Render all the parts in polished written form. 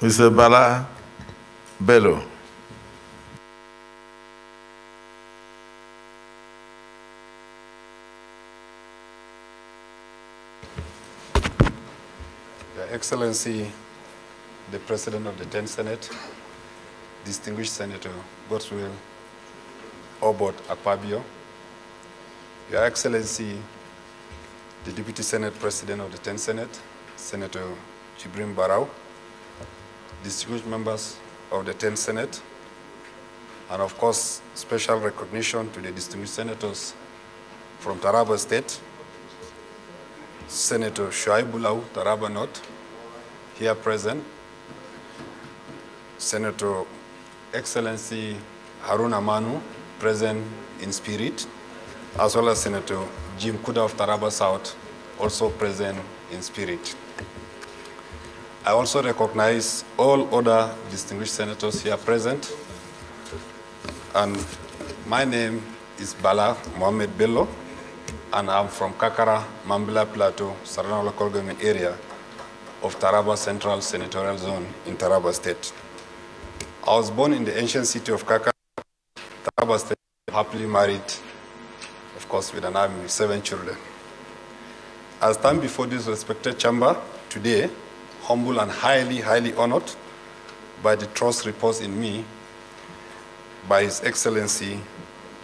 Mr. Bala Bello. Your Excellency, the President of the 10th Senate, distinguished Senator Godswill Obot Akpabio, Your Excellency, the Deputy Senate President of the 10th Senate, Senator Jibrin Barau, distinguished members of the 10th Senate, and of course, special recognition to the distinguished senators from Taraba State, Senator Shuaibulau, Taraba North, here present, Senator Excellency Haruna Manu, present in spirit, as well as Senator Jim Kuda of Taraba South, also present in spirit. I also recognize all other distinguished senators here present, and my name is Bala Mohammed Bello, and I'm from Kakara, Mambila Plateau, Sarana local government area of Taraba Central Senatorial Zone in Taraba State. I was born in the ancient city of Kakara, Taraba State, happily married, of course, with an army with 7 children. I stand before this respected chamber today, humble and highly, highly honored by the trust reposed in me by His Excellency,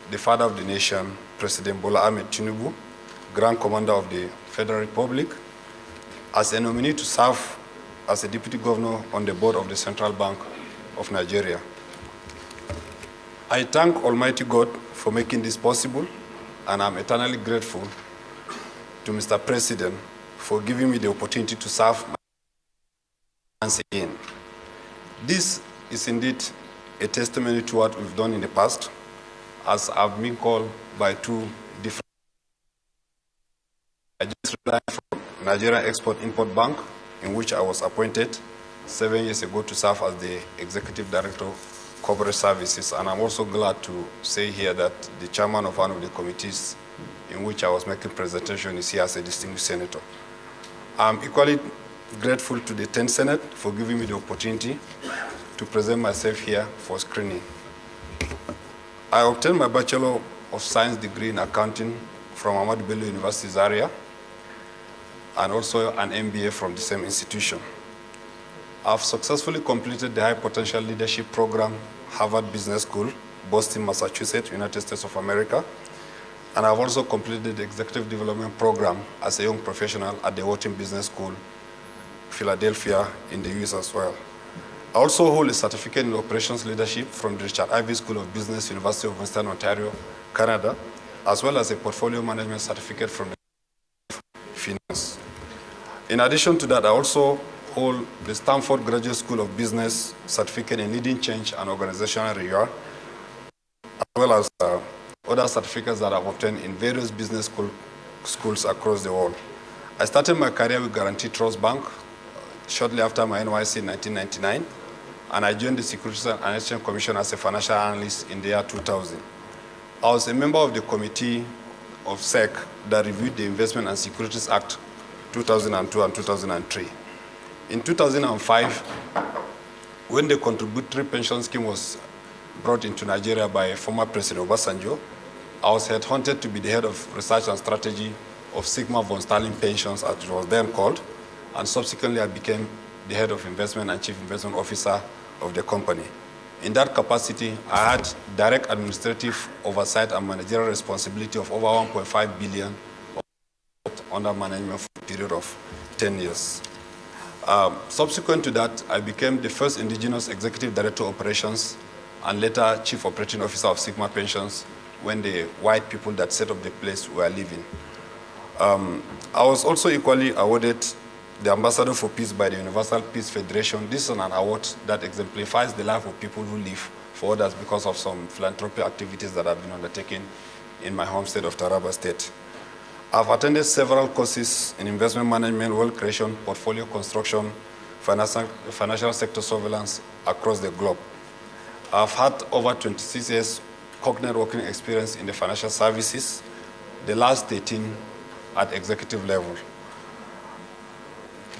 the Father of the Nation, President Bola Ahmed Tinubu, Grand Commander of the Federal Republic, as a nominee to serve as a Deputy Governor on the board of the Central Bank of Nigeria. I thank Almighty God for making this possible, and I'm eternally grateful to Mr. President for giving me the opportunity to serve once again. This is indeed a testimony to what we've done in the past, as I've been called by 2 different. I just resigned from Nigerian Export-Import Bank, in which I was appointed 7 years ago to serve as the Executive Director of Corporate Services, and I'm also glad to say here that the chairman of one of the committees in which I was making presentation is here as a distinguished senator. I'm equally grateful to the 10th Senate for giving me the opportunity to present myself here for screening. I obtained my Bachelor of Science degree in accounting from Ahmadu Bello University Zaria, and also an MBA from the same institution. I've successfully completed the High Potential Leadership Program, Harvard Business School, Boston, Massachusetts, United States of America, and I've also completed the Executive Development Program as a young professional at the Wharton Business School, Philadelphia, in the US as well. I also hold a certificate in Operations Leadership from the Richard Ivey School of Business, University of Western Ontario, Canada, as well as a Portfolio Management certificate from the Finance. In addition to that, I also hold the Stanford Graduate School of Business certificate in Leading Change and Organizational Review, as well as other certificates that I've obtained in various business schools across the world. I started my career with Guarantee Trust Bank shortly after my NYC in 1999, and I joined the Securities and Exchange Commission as a financial analyst in the year 2000. I was a member of the committee of SEC that reviewed the Investment and Securities Act 2002 and 2003. In 2005, when the contributory pension scheme was brought into Nigeria by former President Obasanjo, I was headhunted to be the head of research and strategy of Sigma von Starling Pensions, as it was then called, and subsequently I became the head of investment and chief investment officer of the company. In that capacity, I had direct administrative oversight and managerial responsibility of over 1.5 billion under management for a period of 10 years. Subsequent to that, I became the first indigenous executive director of operations and later chief operating officer of Sigma Pensions when the white people that set up the place were leaving. I was also equally awarded the Ambassador for Peace by the Universal Peace Federation. This is an award that exemplifies the life of people who live for others because of some philanthropic activities that have been undertaken in my home state of Taraba State. I've attended several courses in investment management, wealth creation, portfolio construction, financial sector surveillance across the globe. I've had over 26 years cognate working experience in the financial services, the last 13 at executive level.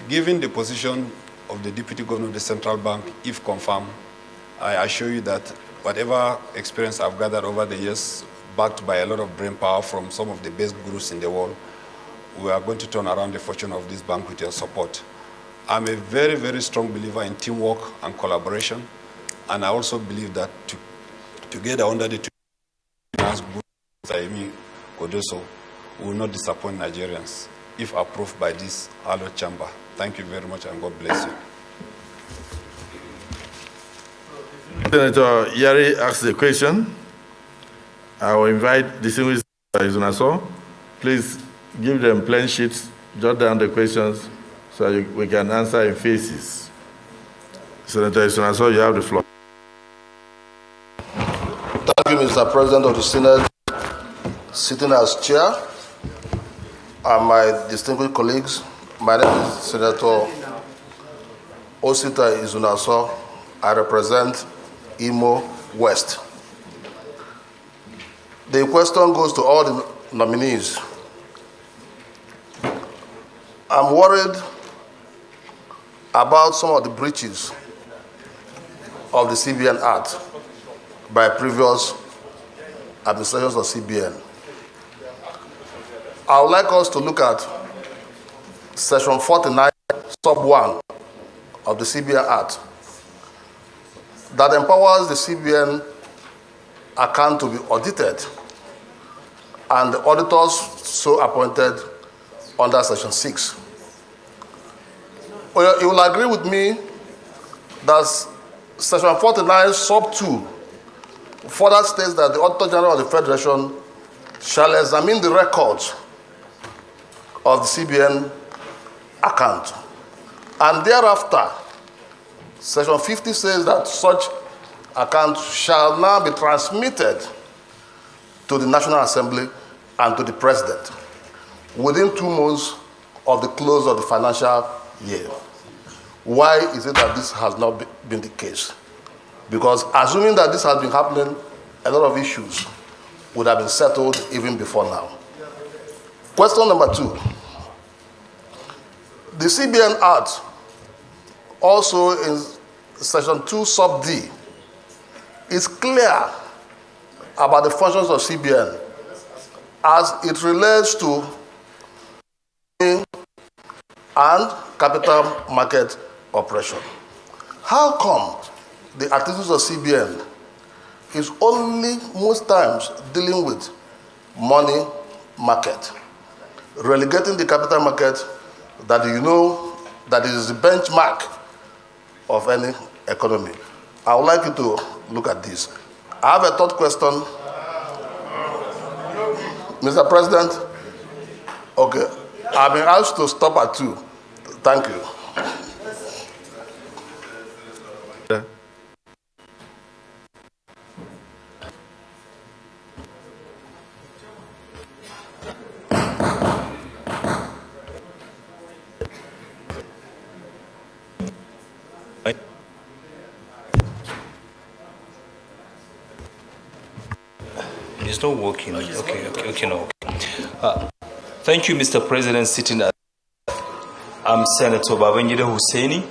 Given the position of the Deputy Governor of the Central Bank, if confirmed, I assure you that whatever experience I've gathered over the years, backed by a lot of brain power from some of the best gurus in the world, we are going to turn around the fortune of this bank with your support. I'm a very, very strong believer in teamwork and collaboration, and I also believe that together under the finance group, Kodoso, we will not disappoint Nigerians if approved by this hallowed chamber. Thank you very much, and God bless you. Senator Yari asked the question. I will invite distinguished Senator Izunaso. Please give them plain sheets, jot down the questions so we can answer in phases. Senator Izunaso, you have the floor. Thank you, Mr. President of the Senate, sitting as chair, and my distinguished colleagues. My name is Senator Osita Izunaso. I represent Imo West. The question goes to all the nominees. I'm worried about some of the breaches of the CBN Act by previous administrations of CBN. I would like us to look at Section 49, Sub 1 of the CBN Act that empowers the CBN account to be audited and the auditors so appointed under Section 6. Well, you will agree with me that Section 49, Sub 2 further states that the Auditor General of the Federation shall examine the records of the CBN account. And thereafter, Section 50 says that such account shall now be transmitted to the National Assembly and to the President within 2 months of the close of the financial year. Why is it that this has not been the case? Because assuming that this has been happening, a lot of issues would have been settled even before now. Question number 2. The CBN Act, also in Section 2, Sub D, is clear about the functions of CBN as it relates to and capital market operation. How come the activities of CBN is only most times dealing with money market, relegating the capital market that you know that is the benchmark of any economy? I would like you to look at this. I have a third question. Mr. President, okay, I've been asked to stop at 2. Thank you. It's not working. Okay, no. Thank you, Mr. President. Sitting at, I'm Senator Babangida Hussaini,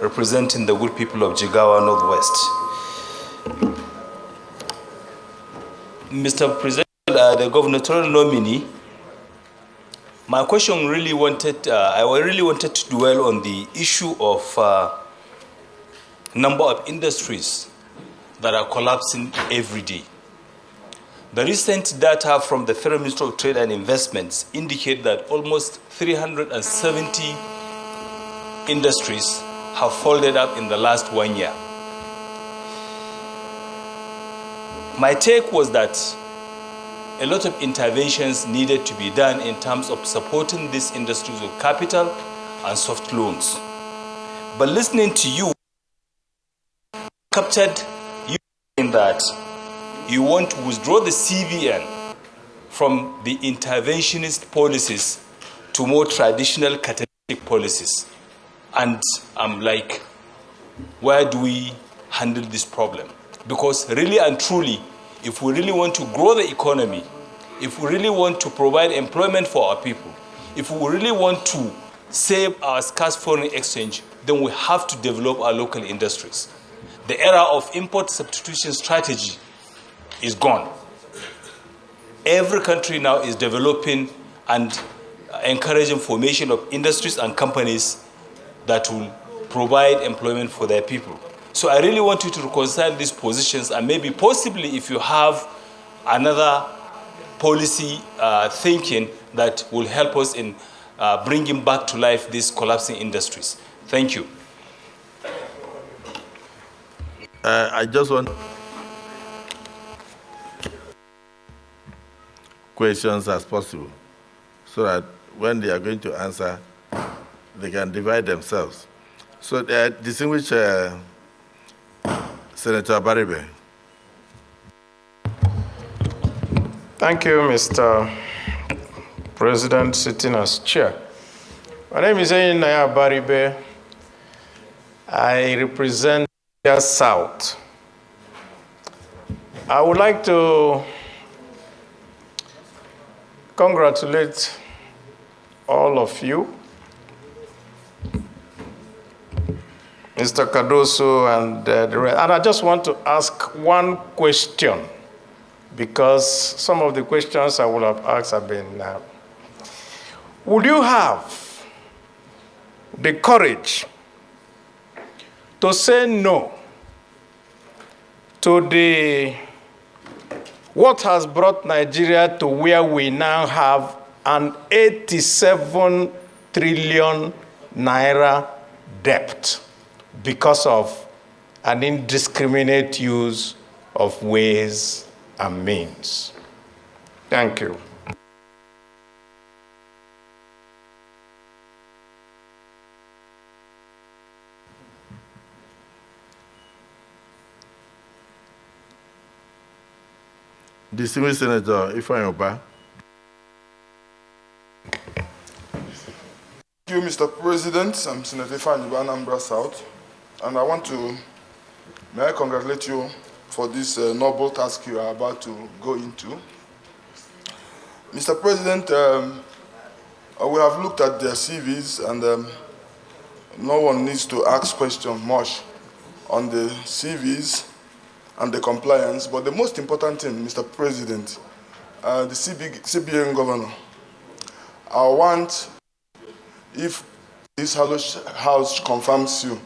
representing the good people of Jigawa Northwest. Mr. President, the gubernatorial nominee, my question really wanted, I really wanted to dwell on the issue of number of industries that are collapsing every day. The recent data from the Federal Ministry of Trade and Investments indicate that almost 370 industries have folded up in the last 1 year. My take was that a lot of interventions needed to be done in terms of supporting these industries with capital and soft loans. But listening to you, captured you in that you want to withdraw the CBN from the interventionist policies to more traditional catalytic policies. And I'm like, where do we handle this problem? Because really and truly, if we really want to grow the economy, if we really want to provide employment for our people, if we really want to save our scarce foreign exchange, then we have to develop our local industries. The era of import substitution strategy is gone. Every country now is developing and encouraging formation of industries and companies that will provide employment for their people. So I really want you to reconcile these positions, and maybe possibly if you have another policy thinking that will help us in bringing back to life these collapsing industries. Thank you. I just want questions as possible so that when they are going to answer, they can divide themselves. So, distinguished Senator Baribe. Thank you, Mr. President, sitting as chair. My name is Naya Baribe. I represent the South. I would like to congratulate all of you, Mr. Cardoso and the rest. And I just want to ask one question, because some of the questions I would have asked have been, would you have the courage to say no to what has brought Nigeria to where we now have an 87 trillion naira debt because of an indiscriminate use of ways and means? Thank you. Distinguished Senator Ifeanyi Ubah. Thank you, Mr. President. I'm Senator Ifeanyi Ubah, Anambra South, and may I congratulate you for this noble task you are about to go into. Mr. President, we have looked at their CVs, and no one needs to ask questions much on the CVs and the compliance, but the most important thing, Mr. President, the CBN governor, I want, if this house confirms you,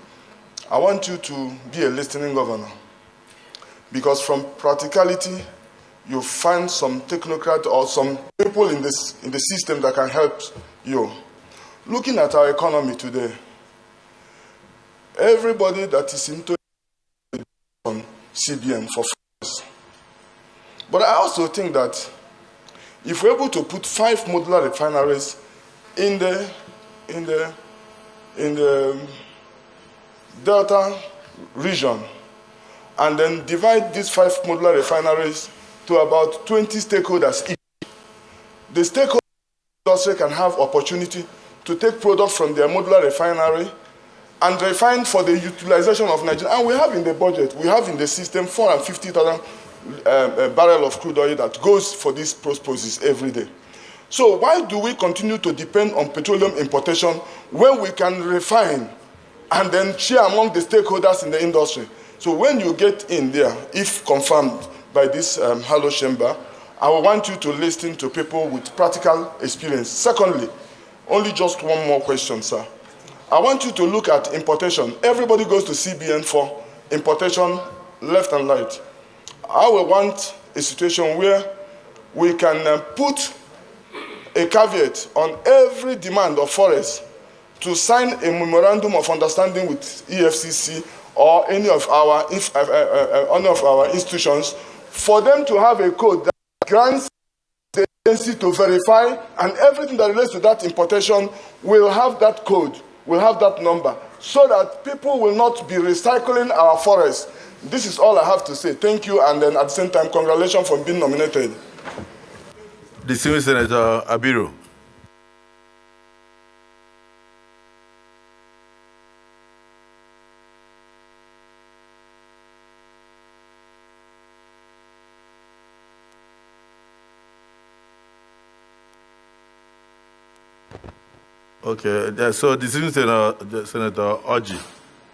I want you to be a listening governor, because from practicality, you find some technocrat or some people in the system that can help you. Looking at our economy today, everybody that is into on CBN for France. But I also think that if we're able to put 5 modular refineries in the Delta region, and then divide these 5 modular refineries to about 20 stakeholders each, the stakeholders also can have opportunity to take products from their modular refinery and refine for the utilization of Nigeria. And we have in the budget, we have in the system 450,000 barrels of crude oil that goes for these purposes every day. So why do we continue to depend on petroleum importation when we can refine and then share among the stakeholders in the industry? So when you get in there, if confirmed by this Hello Chamber, I want you to listen to people with practical experience. Secondly, only just one more question, sir. I want you to look at importation. Everybody goes to CBN for importation left and right. I will want a situation where we can put a caveat on every demand of forest to sign a memorandum of understanding with EFCC or any of our institutions for them to have a code that grants the agency to verify, and everything that relates to that importation will have that code, will have that number, so that people will not be recycling our forests. This is all I have to say. Thank you, and then at the same time, congratulations for being nominated. Distinguished Senator Abiru. Okay, so distinguished Senator Orji,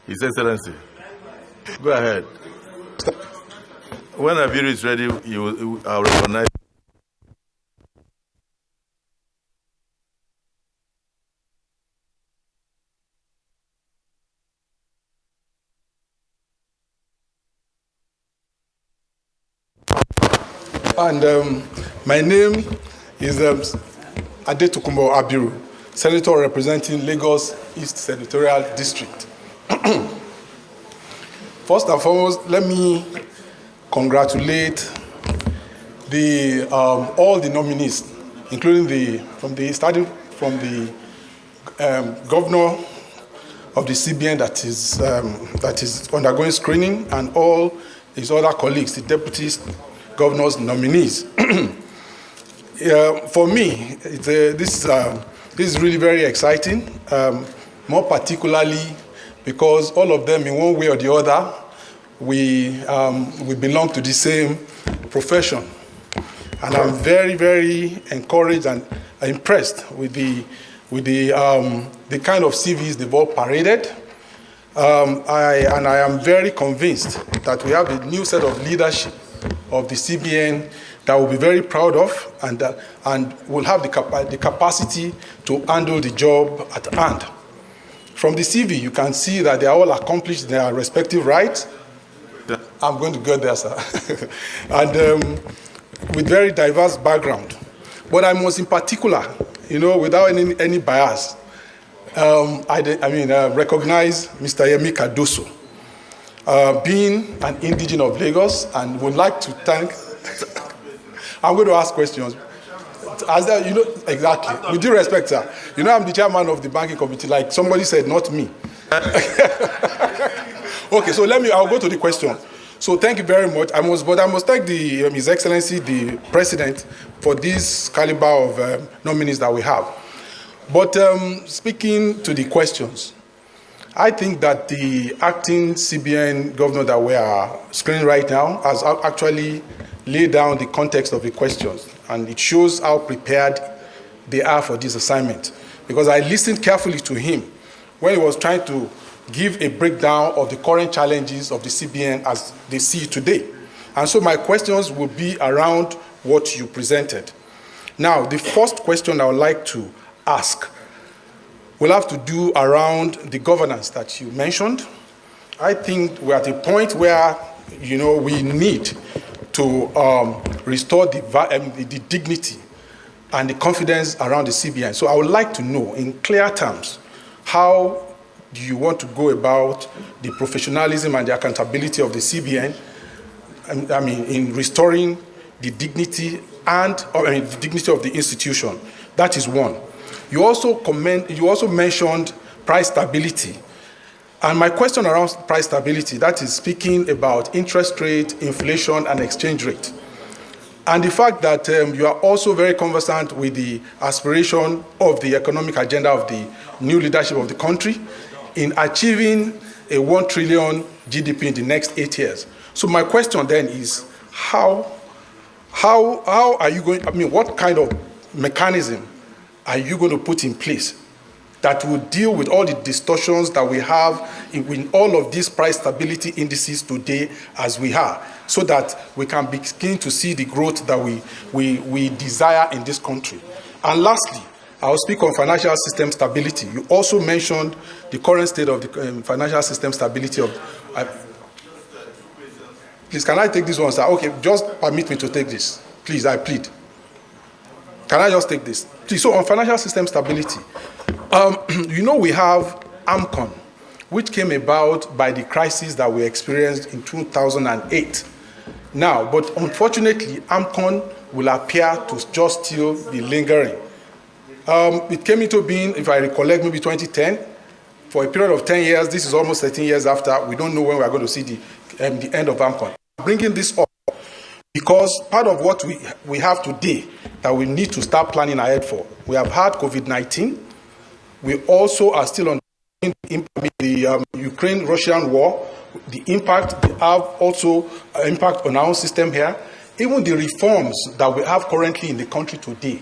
His Excellency, go ahead. When Abiru is ready, I'll recognize. And my name is Adetokunbo Abiru, Senator representing Lagos East Senatorial District. First and foremost, let me congratulate all the nominees, including starting from the governor of the CBN that is undergoing screening, and all his other colleagues, the deputies, governors, nominees. For me, this is really very exciting, more particularly because all of them, in one way or the other, we belong to the same profession. And I'm very, very encouraged and impressed with the kind of CVs they've all paraded. I am very convinced that we have a new set of leadership of the CBN that we'll be very proud of, and will have the capacity to handle the job at hand. From the CV, you can see that they are all accomplished their respective rights. I'm going to go there, sir. And with very diverse background. But I must in particular, without any bias, recognize Mr. Yemi Cardoso, being an indigene of Lagos, and would like to thank. I'm going to ask questions. Exactly. With due respect, sir. I'm the chairman of the banking committee. Like somebody said, not me. Okay, so I'll go to the question. So thank you very much. I must thank His Excellency, the President, for this caliber of nominees that we have. But speaking to the questions, I think that the acting CBN governor that we are screening right now has actually laid down the context of the questions, and it shows how prepared they are for this assignment. Because I listened carefully to him when he was trying to give a breakdown of the current challenges of the CBN as they see it today. And so my questions will be around what you presented. Now, the first question I would like to ask will have to do around the governance that you mentioned. I think we're at a point where, we need to restore the dignity and the confidence around the CBN. So I would like to know, in clear terms, how do you want to go about the professionalism and the accountability of the CBN, in restoring the dignity the dignity of the institution? That is one. You also mentioned price stability. And my question around price stability, that is speaking about interest rate, inflation, and exchange rate. And the fact that you are also very conversant with the aspiration of the economic agenda of the new leadership of the country in achieving a 1 trillion GDP in the next 8 years. So my question then is, how are you going, what kind of mechanism are you going to put in place that will deal with all the distortions that we have in all of these price stability indices today as we are, so that we can begin to see the growth that we desire in this country? And lastly, I'll speak on financial system stability. You also mentioned the current state of the financial system stability of... Please, can I take this one, sir? Okay, just permit me to take this. Please, I plead. Can I just take this? Please, so on financial system stability, we have AMCON, which came about by the crisis that we experienced in 2008. Now, but unfortunately, AMCON will appear to just still be lingering. It came into being, if I recollect, maybe 2010. For a period of 10 years, this is almost 13 years after, we don't know when we are going to see the end of AMCON. Bringing this up because part of what we have today that we need to start planning ahead for. We have had COVID-19. We also are still on the Ukraine-Russian war. The impact, they have also an impact on our own system here. Even the reforms that we have currently in the country today,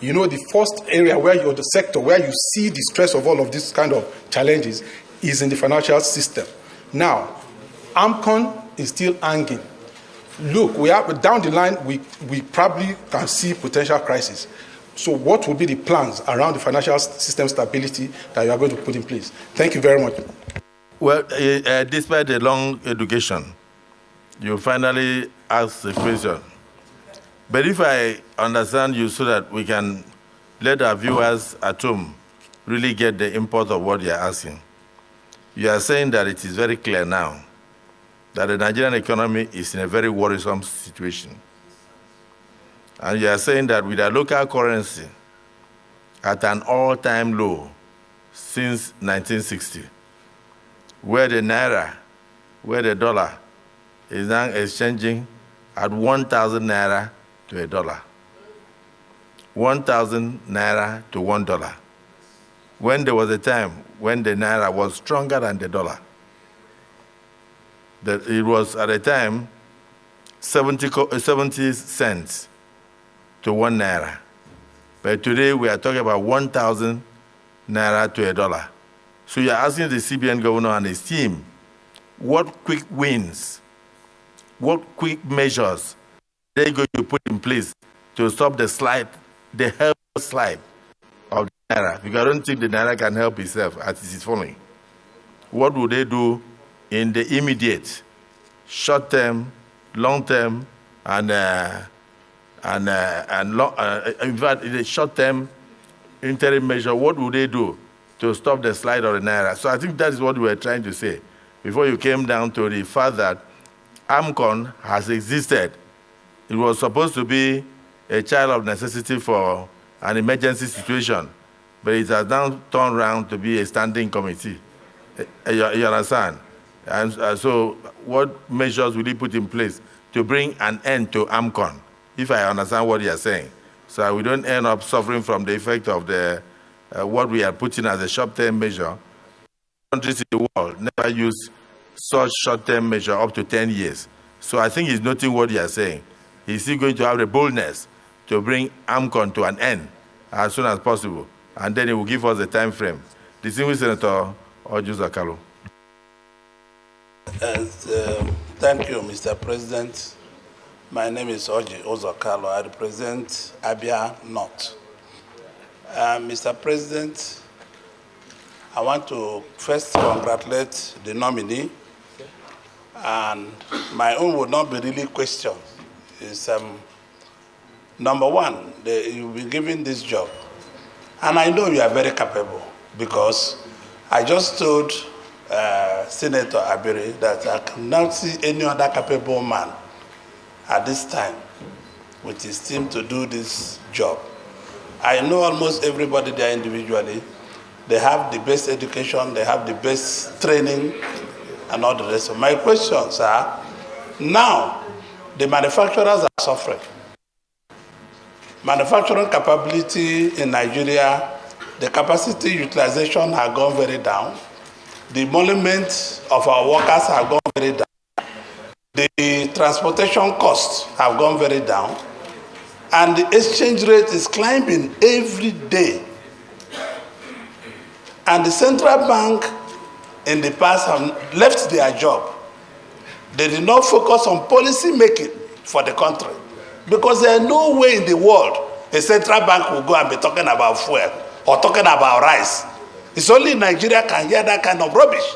you know, the first area where you're the sector where you see the stress of all of these kind of challenges is in the financial system. Now, AMCON is still hanging. Look, we have down the line, we probably can see potential crisis. So what will be the plans around the financial system stability that you are going to put in place? Thank you very much. Well, despite the long education, you finally ask the question. But if I understand you so that we can let our viewers at home really get the import of what you're asking, you are saying that it is very clear now that the Nigerian economy is in a very worrisome situation. And you are saying that with our local currency at an all-time low since 1960, where the naira, where the dollar is now exchanging at 1,000 naira to a dollar. 1,000 naira to $1. When there was a time when the naira was stronger than the dollar, that it was at a time 70 cents to 1 naira. But today we are talking about 1,000 naira to a dollar. So you're asking the CBN governor and his team, what quick wins, what quick measures they're going to put in place to stop the slide, the helpless slide of the naira? Because I don't think the naira can help itself as it is falling. What will they do in the immediate, short-term, long-term, and in fact, in the short-term interim measure, what would they do to stop the slide of the naira? So I think that is what we were trying to say before you came down to the fact that AMCON has existed. It was supposed to be a child of necessity for an emergency situation, but it has now turned around to be a standing committee. You understand? And so what measures will you put in place to bring an end to AMCON, if I understand what you are saying, so we don't end up suffering from the effect of the what we are putting as a short-term measure? Countries in the world never use such short-term measure up to 10 years. So I think he's noting what you are saying. He's still going to have the boldness to bring AMCON to an end as soon as possible, and then he will give us a time frame. Distinguished Senator Ojo Zakalo. Thank you, Mr. President. My name is Oji Ozokalo. I represent Abia North. Mr. President, I want to first congratulate the nominee. And my own would not be really questioned. It's, number one, you've been given this job. And I know you are very capable because I just told Senator Abiri that I cannot see any other capable man at this time with his team to do this job. I know almost everybody there individually. They have the best education, they have the best training, and all the rest. So my questions are, now the manufacturers are suffering. Manufacturing capability in Nigeria, the capacity utilization has gone very down. The emolument of our workers have gone very down. The transportation costs have gone very down. And the exchange rate is climbing every day. And the central bank in the past have left their job. They did not focus on policy making for the country. Because there is no way in the world a central bank will go and be talking about fuel or talking about rice. It's only Nigeria can hear that kind of rubbish.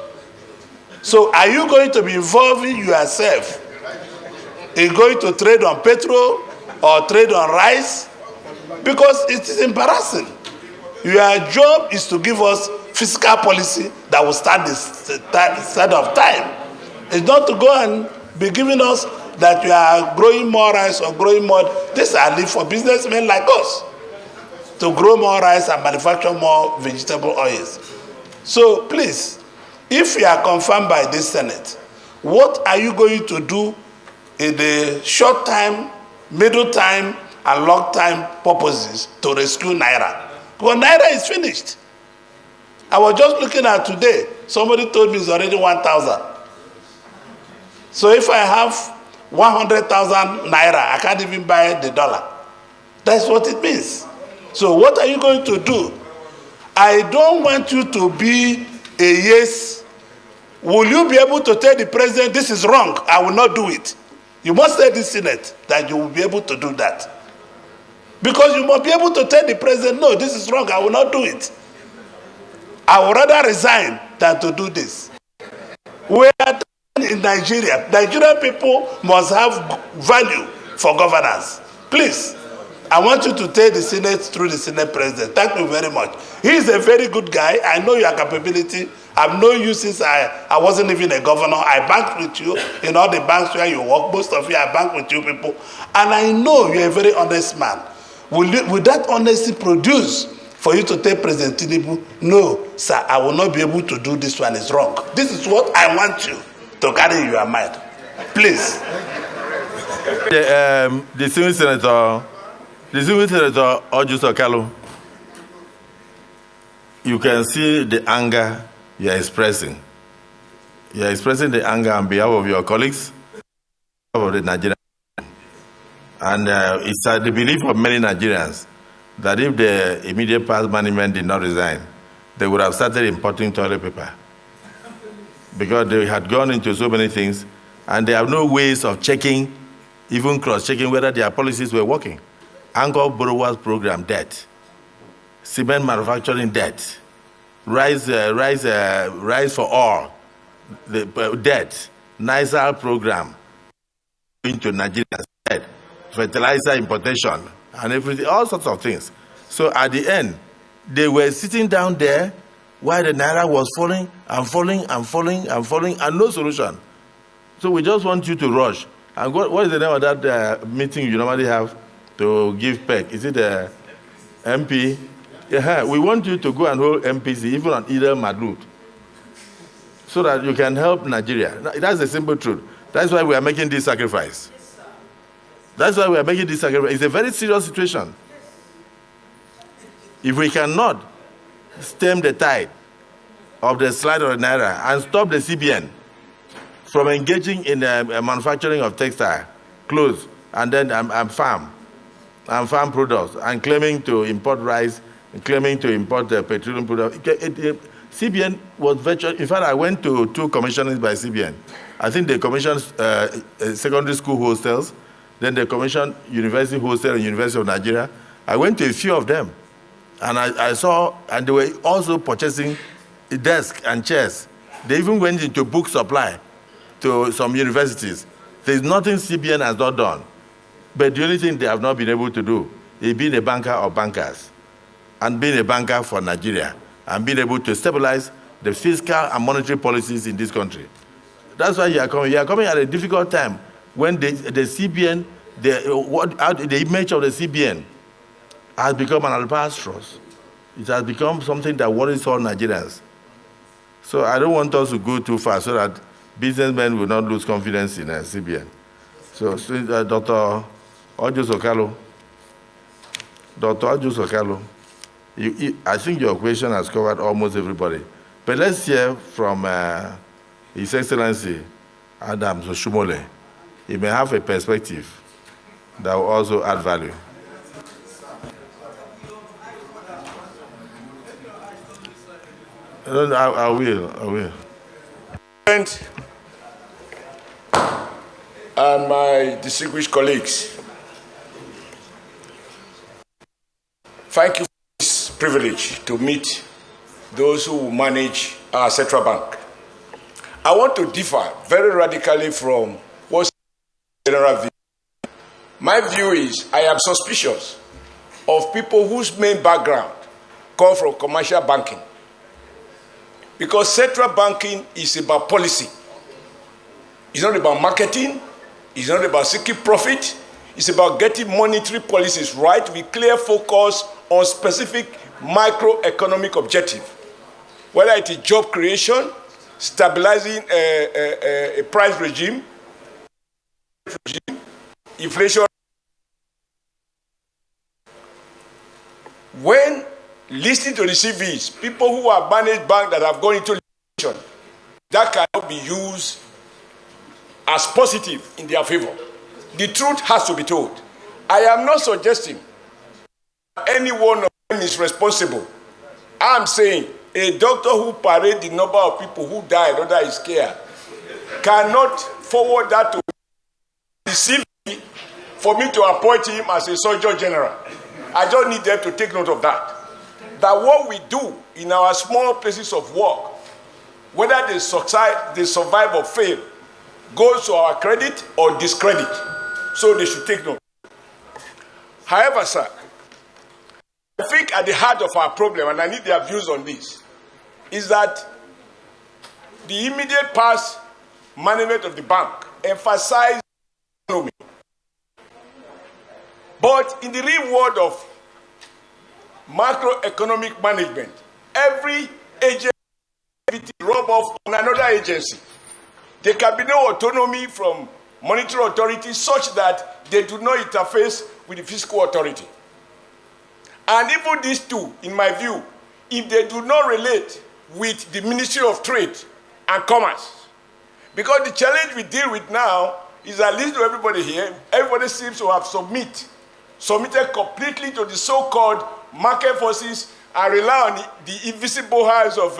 So are you going to be involving yourself in going to trade on petrol or trade on rice? Because it is embarrassing. Your job is to give us fiscal policy that will stand the side of time. It's not to go and be giving us that you are growing more rice or growing more. These are leave for businessmen like us to grow more rice and manufacture more vegetable oils. So please, if you are confirmed by this Senate, what are you going to do in the short time, middle time, and long time purposes to rescue Naira? Because Naira is finished. I was just looking at today, somebody told me it's already 1,000. So if I have 100,000 Naira, I can't even buy the dollar. That's what it means. So what are you going to do? I don't want you to be a yes. Will you be able to tell the president this is wrong? I will not do it. You must tell the Senate that you will be able to do that. Because you must be able to tell the president, no, this is wrong, I will not do it. I would rather resign than to do this. We are in Nigeria. Nigerian people must have value for governance. Please, I want you to tell the Senate through the Senate president. Thank you very much. He is a very good guy. I know your capability. I've known you since I wasn't even a governor. I banked with you in all the banks where you work. Most of you, I bank with you people. And I know you're a very honest man. Will that honesty produce for you to tell President Tinubu, no, sir, I will not be able to do this one, is wrong. This is what I want you to carry in your mind. Please. The Senior Senator Ojus Okalu, you can see the anger you are expressing. You are expressing the anger on behalf of your colleagues, of the Nigerian. And it's the belief of many Nigerians that if the immediate past management did not resign, they would have started importing toilet paper. Because they had gone into so many things, and they have no ways of checking, even cross-checking whether their policies were working. Anchor borrowers program debt, cement manufacturing debt, rise for all, the debt, NISAL program into Nigeria's debt, fertilizer importation, and everything, all sorts of things. So at the end, they were sitting down there while the Naira was falling and falling and falling and falling, and no solution. So we just want you to rush. And what is the name of that meeting you normally have to give PEC? Is it the MP? Yeah, we want you to go and hold MPC, even on either Madrid, so that you can help Nigeria. That's the simple truth. That's why we are making this sacrifice. That's why we are making this sacrifice. It's a very serious situation. If we cannot stem the tide of the slide of the Naira and stop the CBN from engaging in manufacturing of textile, clothes, and then farm products, and claiming to import rice, and claiming to import petroleum products. CBN was virtually, in fact, I went to 2 commissionings by CBN. I think they commissioned secondary school hostels, then they commissioned university hostel and University of Nigeria. I went to a few of them, and I saw, and they were also purchasing desks and chairs. They even went into book supply to some universities. There's nothing CBN has not done. But the only thing they have not been able to do is being a banker of bankers, and being a banker for Nigeria, and being able to stabilize the fiscal and monetary policies in this country. That's why you are coming. You are coming at a difficult time when the CBN, the image of the CBN has become an albatross. It has become something that worries all Nigerians. So I don't want us to go too far so that businessmen will not lose confidence in CBN. So Dr. Ojus Okalu, I think your question has covered almost everybody. But let's hear from His Excellency Adams Oshumole. He may have a perspective that will also add value. I will. And my distinguished colleagues, thank you for this privilege to meet those who manage our central bank. I want to differ very radically from what's the general view. My view is I am suspicious of people whose main background come from commercial banking, because central banking is about policy. It's not about marketing. It's not about seeking profit. It's about getting monetary policies right with clear focus on specific microeconomic objective, whether it is job creation, stabilizing a price regime, inflation. When listening to the CVs, people who have managed banks that have gone into litigation, that cannot be used as positive in their favor. The truth has to be told. I am not suggesting any one of them is responsible. I'm saying a doctor who parades the number of people who died under his care cannot forward that to deceive me for me to appoint him as a surgeon general. I just need them to take note of that. That what we do in our small places of work, whether they survive or fail, goes to our credit or discredit. So they should take note. However, sir, I think at the heart of our problem, and I need their views on this, is that the immediate past management of the bank emphasized economy. But in the real world of macroeconomic management, every agency rub off on another agency. There can be no autonomy from monetary authority such that they do not interface with the fiscal authority. And even these two, in my view, if they do not relate with the Ministry of Trade and Commerce, because the challenge we deal with now is, at least to everybody here, everybody seems to have submitted completely to the so-called market forces and rely on the invisible hands of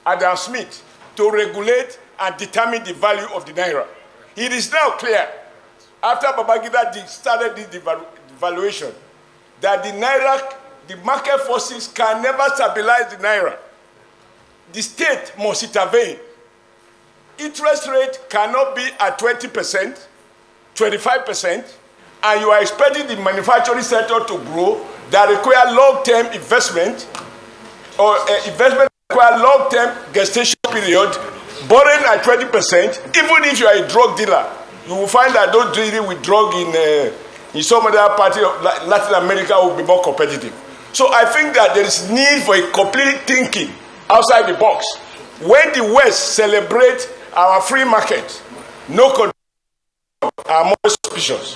Adam Smith to regulate and determine the value of the naira. It is now clear, after Babangida started this devaluation, that the naira, the market forces can never stabilize the naira. The state must intervene. Interest rate cannot be at 20%, 25%, and you are expecting the manufacturing sector to grow that require long-term investment, or investment require long-term gestation period, borrowing at 20%. Even if you are a drug dealer, you will find that those dealing with drug in some other part of Latin America will be more competitive. So I think that there is need for a complete thinking outside the box. When the West celebrate our free market, no control are more suspicious.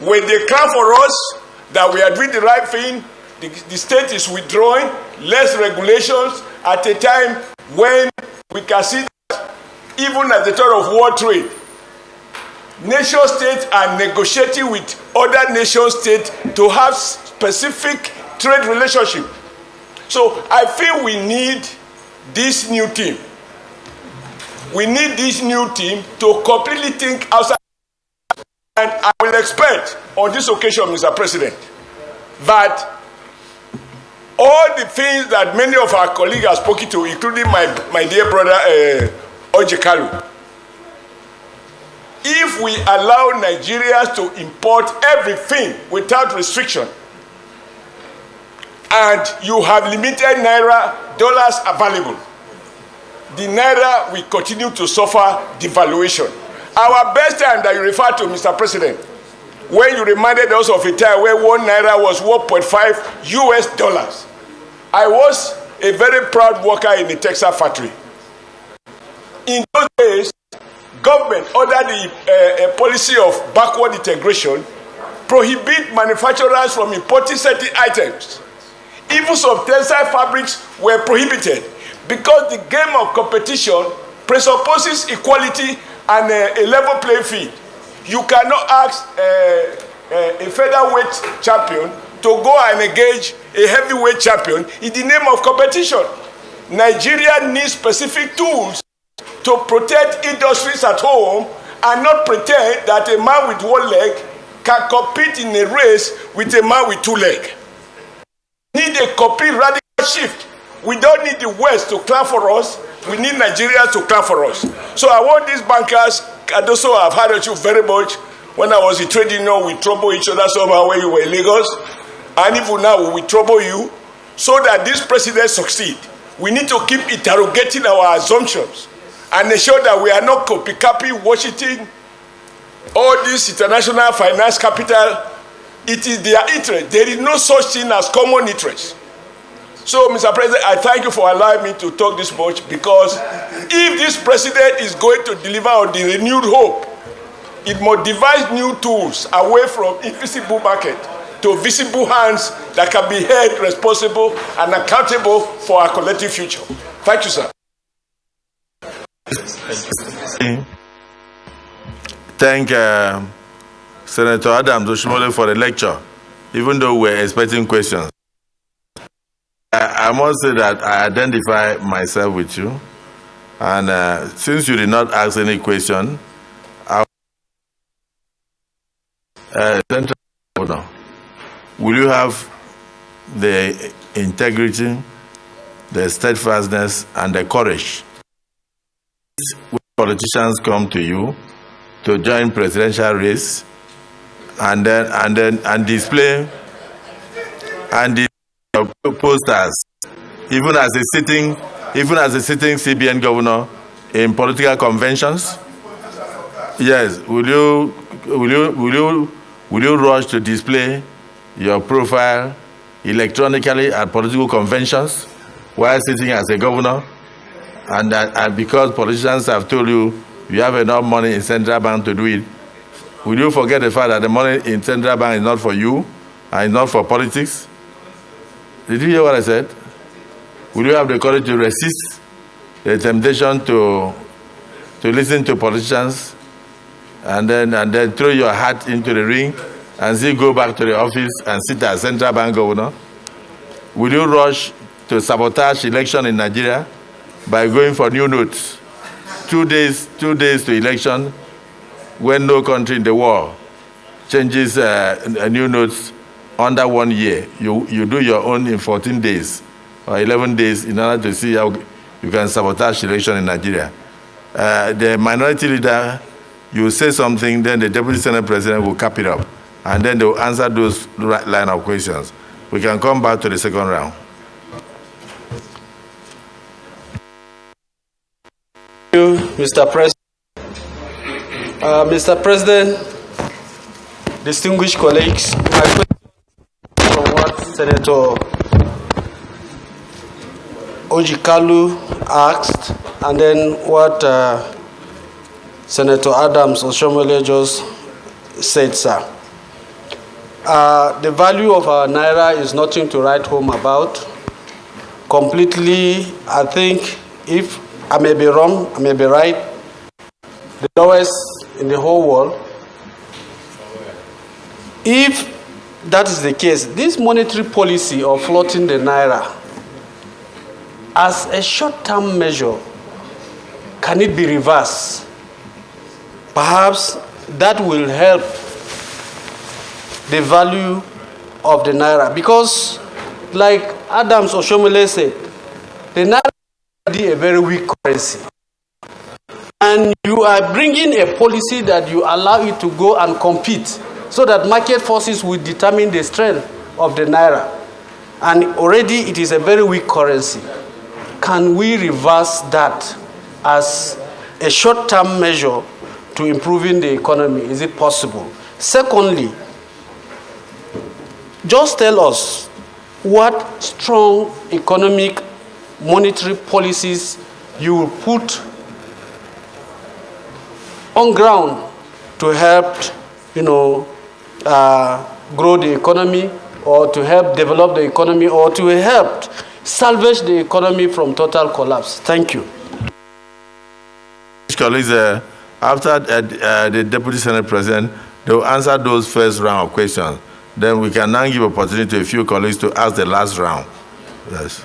When they clap for us that we are doing the right thing, the state is withdrawing, less regulations at a time when we can see that even at the time of world trade, nation states are negotiating with other nation states to have specific trade relationship. So I feel we need this new team. We need this new team to completely think outside. And I will expect on this occasion, Mr. President, that all the things that many of our colleagues have spoken to, including my dear brother Ojekalu, if we allow Nigerians to import everything without restriction, and you have limited naira dollars available, the naira will continue to suffer devaluation. Our best time that you refer to, Mr. President, when you reminded us of a time where one naira was 1.5 US dollars. I was a very proud worker in the Texas factory. In those days, government under the policy of backward integration prohibit manufacturers from importing certain items. Even some textile fabrics were prohibited because the game of competition presupposes equality and a level playing field. You cannot ask a featherweight champion to go and engage a heavyweight champion in the name of competition. Nigeria needs specific tools to protect industries at home and not pretend that a man with one leg can compete in a race with a man with two legs. We need a complete radical shift. We don't need the West to clap for us. We need Nigerians to clap for us. So I want these bankers, and also I've heard you very much. When I was in trade union, we trouble each other somehow when you were in Lagos. And even now, we trouble you so that this president succeed. We need to keep interrogating our assumptions and ensure that we are not copying Washington, all this international finance capital. It is their interest. There is no such thing as common interest. So, Mr. President, I thank you for allowing me to talk this much, because if this president is going to deliver on the renewed hope, it must devise new tools away from invisible market to visible hands that can be held responsible and accountable for our collective future. Thank you, sir. Thank Senator Adams Oshimole for the lecture. even though we're expecting questions. I must say that I identify myself with you. And since you did not ask any question, Central Governor, will you have the integrity, the steadfastness, and the courage when politicians come to you to join presidential race and display posters, even as a sitting CBN governor in political conventions? Yes. Will you rush to display your profile electronically at political conventions while sitting as a governor? And because politicians have told you you have enough money in central bank to do it, will you forget the fact that the money in central bank is not for you and not for politics? Did you hear what I said? Will you have the courage to resist the temptation to listen to politicians and then throw your hat into the ring and still go back to the office and sit as central bank governor? Will you rush to sabotage election in Nigeria by going for new notes? 2 days to election, when no country in the world changes new notes under 1 year. You do your own in 14 days or 11 days in order to see how you can sabotage election in Nigeria. The minority leader, you say something, then the Deputy Senate President will cap it up, and then they will answer those line of questions. We can come back to the second round. Thank you, Mr. President. Mr. President, distinguished colleagues, my question from what Senator Ojikalu asked, and then what Senator Adams Oshomole just said, sir. The value of our naira is nothing to write home about. Completely, I think, if I may be wrong, I may be right, the lowest in the whole world. If that is the case, this monetary policy of floating the naira as a short-term measure, can it be reversed? Perhaps that will help the value of the naira, because like Adams Oshomole said, the naira is a very weak currency. And you are bringing a policy that you allow it to go and compete so that market forces will determine the strength of the naira. And already it is a very weak currency. Can we reverse that as a short-term measure to improving the economy? Is it possible? Secondly, just tell us what strong economic monetary policies you will put on ground to help, grow the economy, or to help develop the economy, or to help salvage the economy from total collapse. Thank you. Colleagues, after the Deputy Senate President, they will answer those first round of questions. Then we can now give opportunity to a few colleagues to ask the last round. Yes.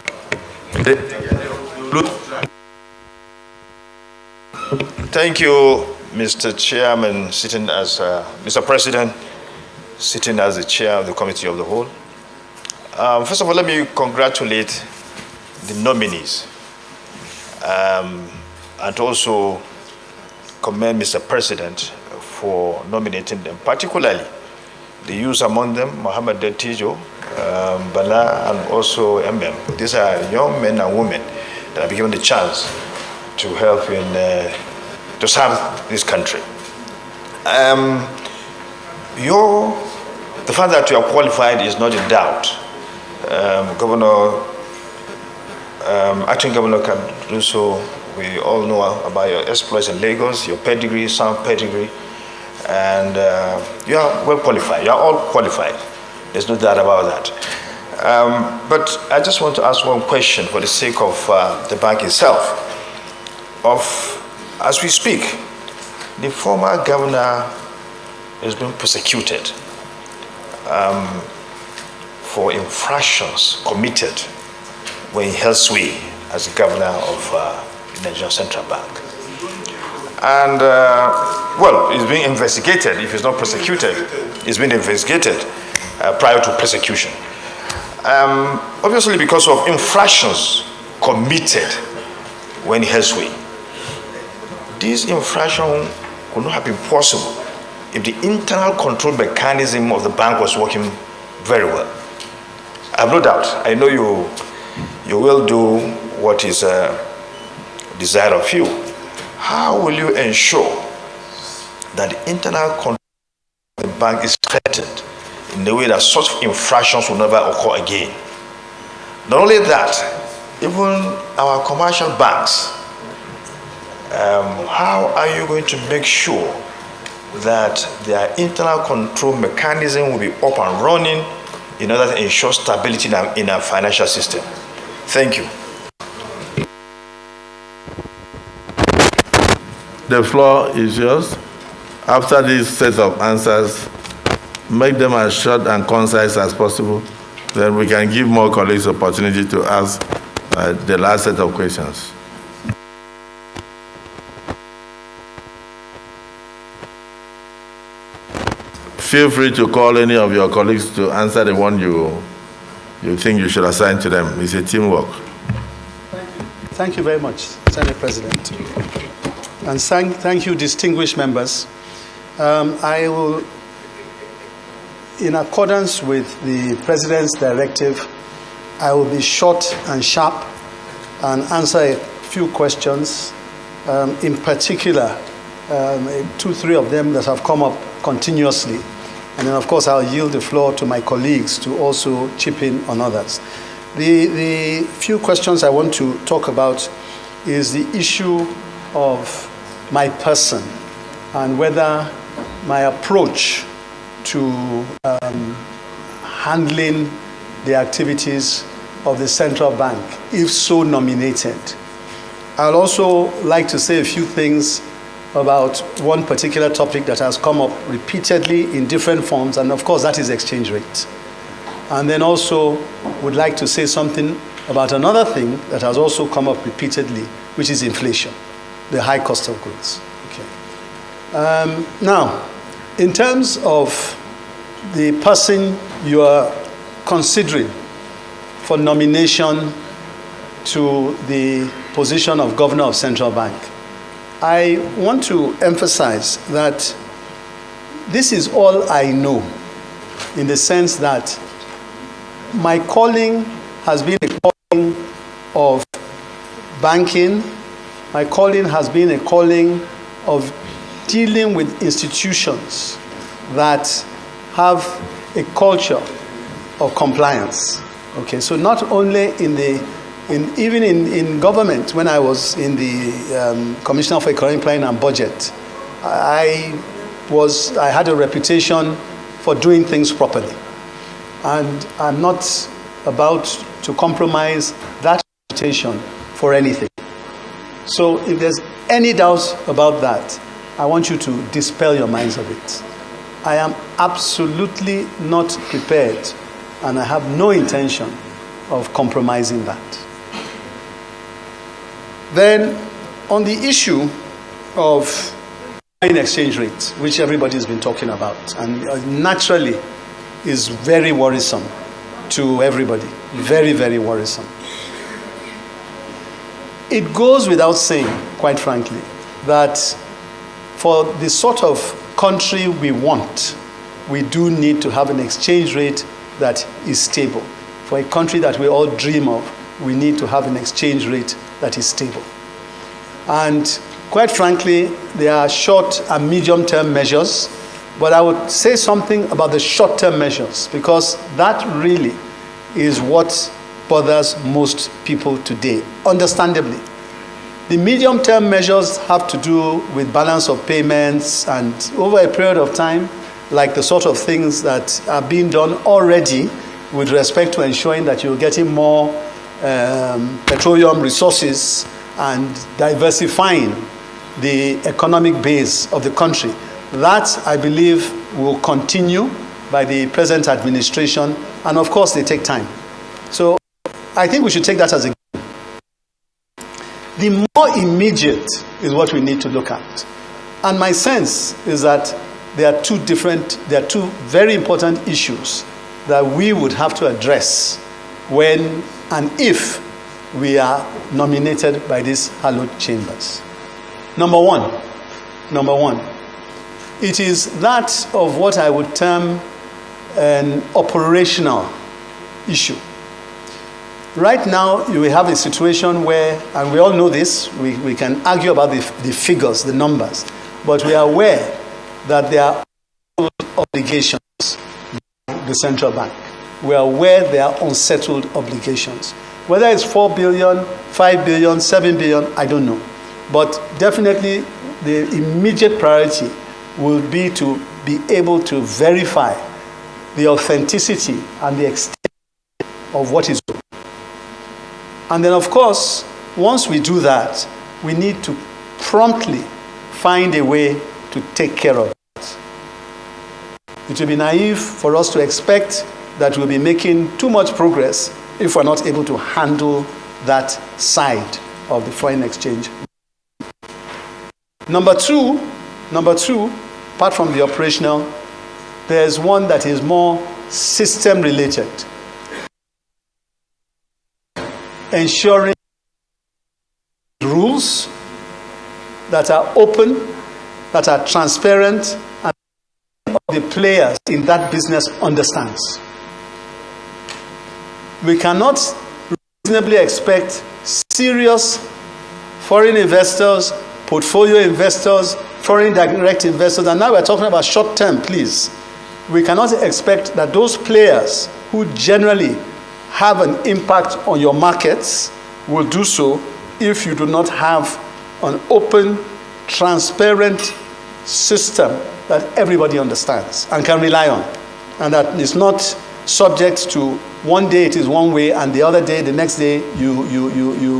Thank you, Mr. Chairman, Mr. President, sitting as the chair of the Committee of the Whole. First of all, let me congratulate the nominees and also commend Mr. President for nominating them, particularly the youth among them, Mohammed Tijo, Bala, and also MM. These are young men and women that have been given the chance to help to serve this country. The fact that you are qualified is not in doubt. Acting Governor Caruso, we all know about your exploits in Lagos, your pedigree, sound pedigree, and you are well qualified. You are all qualified. There's no doubt about that. But I just want to ask one question for the sake of the bank itself. As we speak, the former governor has been persecuted. for infractions committed when he held sway as the governor of the Nigerian Central Bank. And, well, he's being investigated. If he's not prosecuted, he's being investigated prior to prosecution. Obviously, because of infractions committed when he held sway. This infraction could not have been possible if the internal control mechanism of the bank was working very well. I have no doubt. I know you will do what is desired of you. How will you ensure that the internal control of the bank is strengthened in a way that such infractions will never occur again? Not only that, even our commercial banks, how are you going to make sure that their internal control mechanism will be up and running in order to ensure stability in our financial system? Thank you. The floor is yours. After this set of answers, make them as short and concise as possible. Then we can give more colleagues opportunity to ask the last set of questions. Feel free to call any of your colleagues to answer the one you think you should assign to them. It's a teamwork. Thank you very much, Senate President. And thank you, distinguished members. I will, in accordance with the President's directive, I will be short and sharp and answer a few questions, in particular, 2-3 of them that have come up continuously. And then, of course, I'll yield the floor to my colleagues to also chip in on others. The few questions I want to talk about is the issue of my person and whether my approach to handling the activities of the central bank, if so nominated. I'd also like to say a few things about one particular topic that has come up repeatedly in different forms, and of course that is exchange rate. And then also would like to say something about another thing that has also come up repeatedly, which is inflation, the high cost of goods. Okay. Now, in terms of the person you are considering for nomination to the position of Governor of Central Bank, I want to emphasize that this is all I know, in the sense that my calling has been a calling of banking. My calling has been a calling of dealing with institutions that have a culture of compliance. Okay, so not only even in government, when I was in the Commissioner for Economic Planning and Budget, I had a reputation for doing things properly. And I'm not about to compromise that reputation for anything. So if there's any doubt about that, I want you to dispel your minds of it. I am absolutely not prepared, and I have no intention of compromising that. Then, on the issue of foreign exchange rate, which everybody's been talking about, and naturally is very worrisome to everybody, very, very worrisome. It goes without saying, quite frankly, that for the sort of country we want, we do need to have an exchange rate that is stable. For a country that we all dream of, we need to have an exchange rate that is stable. And quite frankly, there are short and medium-term measures, but I would say something about the short-term measures, because that really is what bothers most people today, understandably. The medium-term measures have to do with balance of payments and over a period of time, like the sort of things that are being done already with respect to ensuring that you're getting more petroleum resources and diversifying the economic base of the country. That, I believe, will continue by the present administration, And of course, they take time. So I think we should take that as a given. The more immediate is what we need to look at. And my sense is that there are two very important issues that we would have to address when and if we are nominated by these hallowed chambers. Number one, it is that of what I would term an operational issue. Right now, you will have a situation where, and we all know this, we can argue about the figures, the numbers, but we are aware that there are obligations by the central bank. We are aware there are unsettled obligations. Whether it's 4 billion, 5 billion, 7 billion, I don't know. But definitely the immediate priority will be to be able to verify the authenticity and the extent of what is owed. And then, of course, once we do that, we need to promptly find a way to take care of it. It will be naive for us to expect that we'll be making too much progress if we're not able to handle that side of the foreign exchange. Number two, apart from the operational, there's one that is more system related. Ensuring rules that are open, that are transparent, and the players in that business understands. We cannot reasonably expect serious foreign investors, portfolio investors, foreign direct investors, and now we're talking about short term, please. We cannot expect that those players who generally have an impact on your markets will do so if you do not have an open, transparent system that everybody understands and can rely on, and that is not subject to one day it is one way and the other day, the next day, you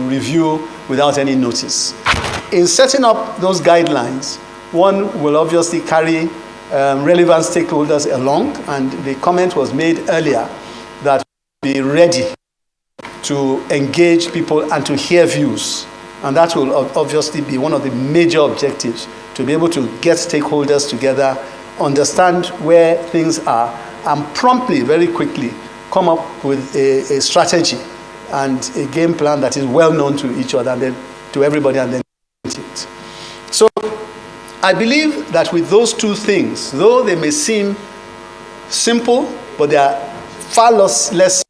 review without any notice. In setting up those guidelines, one will obviously carry relevant stakeholders along, and the comment was made earlier that be ready to engage people and to hear views. And that will obviously be one of the major objectives, to be able to get stakeholders together, understand where things are, and promptly, very quickly, come up with a strategy and a game plan that is well known to each other and then to everybody, and then it. So I believe that with those two things, though they may seem simple, but they are far less.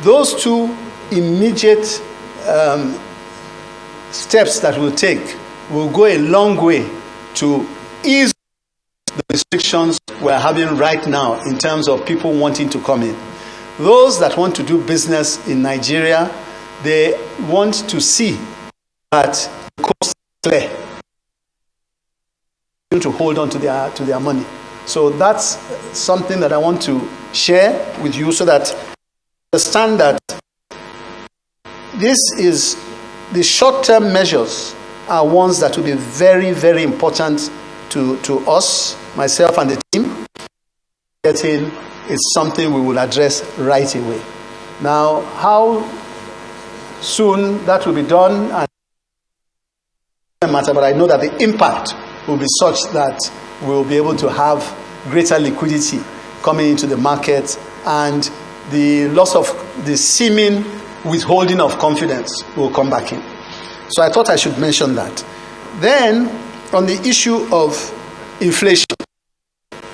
Those two immediate steps that we'll take will go a long way to ease the restrictions we're having right now in terms of people wanting to come in. Those that want to do business in Nigeria, they want to see that the coast is clear, to hold on to their money. So that's something that I want to share with you, so that you understand that the short-term measures are ones that will be very, very important to us, myself and the team. Getting is something we will address right away. Now, how soon that will be done, and matter, but I know that the impact will be such that we'll be able to have greater liquidity coming into the market, and the loss of the seeming withholding of confidence will come back in. So I thought I should mention that. Then, on the issue of inflation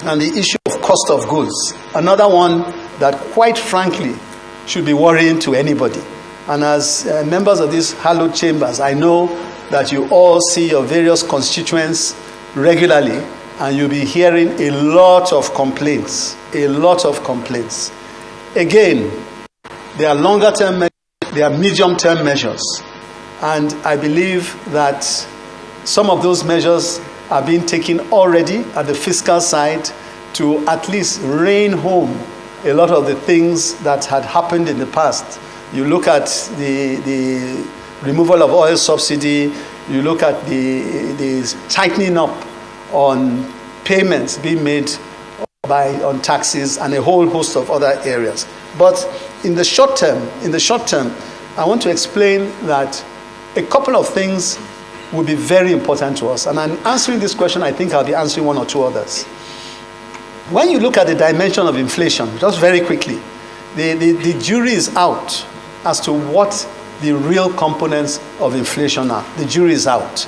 and the issue of cost of goods, another one that quite frankly should be worrying to anybody. And as members of these hallowed chambers, I know that you all see your various constituents regularly, and you'll be hearing a lot of complaints. Again, there are longer term measures, there are medium term measures, and I believe that some of those measures are being taken already at the fiscal side to at least rein home a lot of the things that had happened in the past. You look at the removal of oil subsidy, you look at the tightening up on payments being made on taxes and a whole host of other areas. But in the short term, I want to explain that a couple of things will be very important to us. And I'm answering this question, I think I'll be answering one or two others. When you look at the dimension of inflation, just very quickly, the jury is out as to what the real components of inflation are. The jury is out.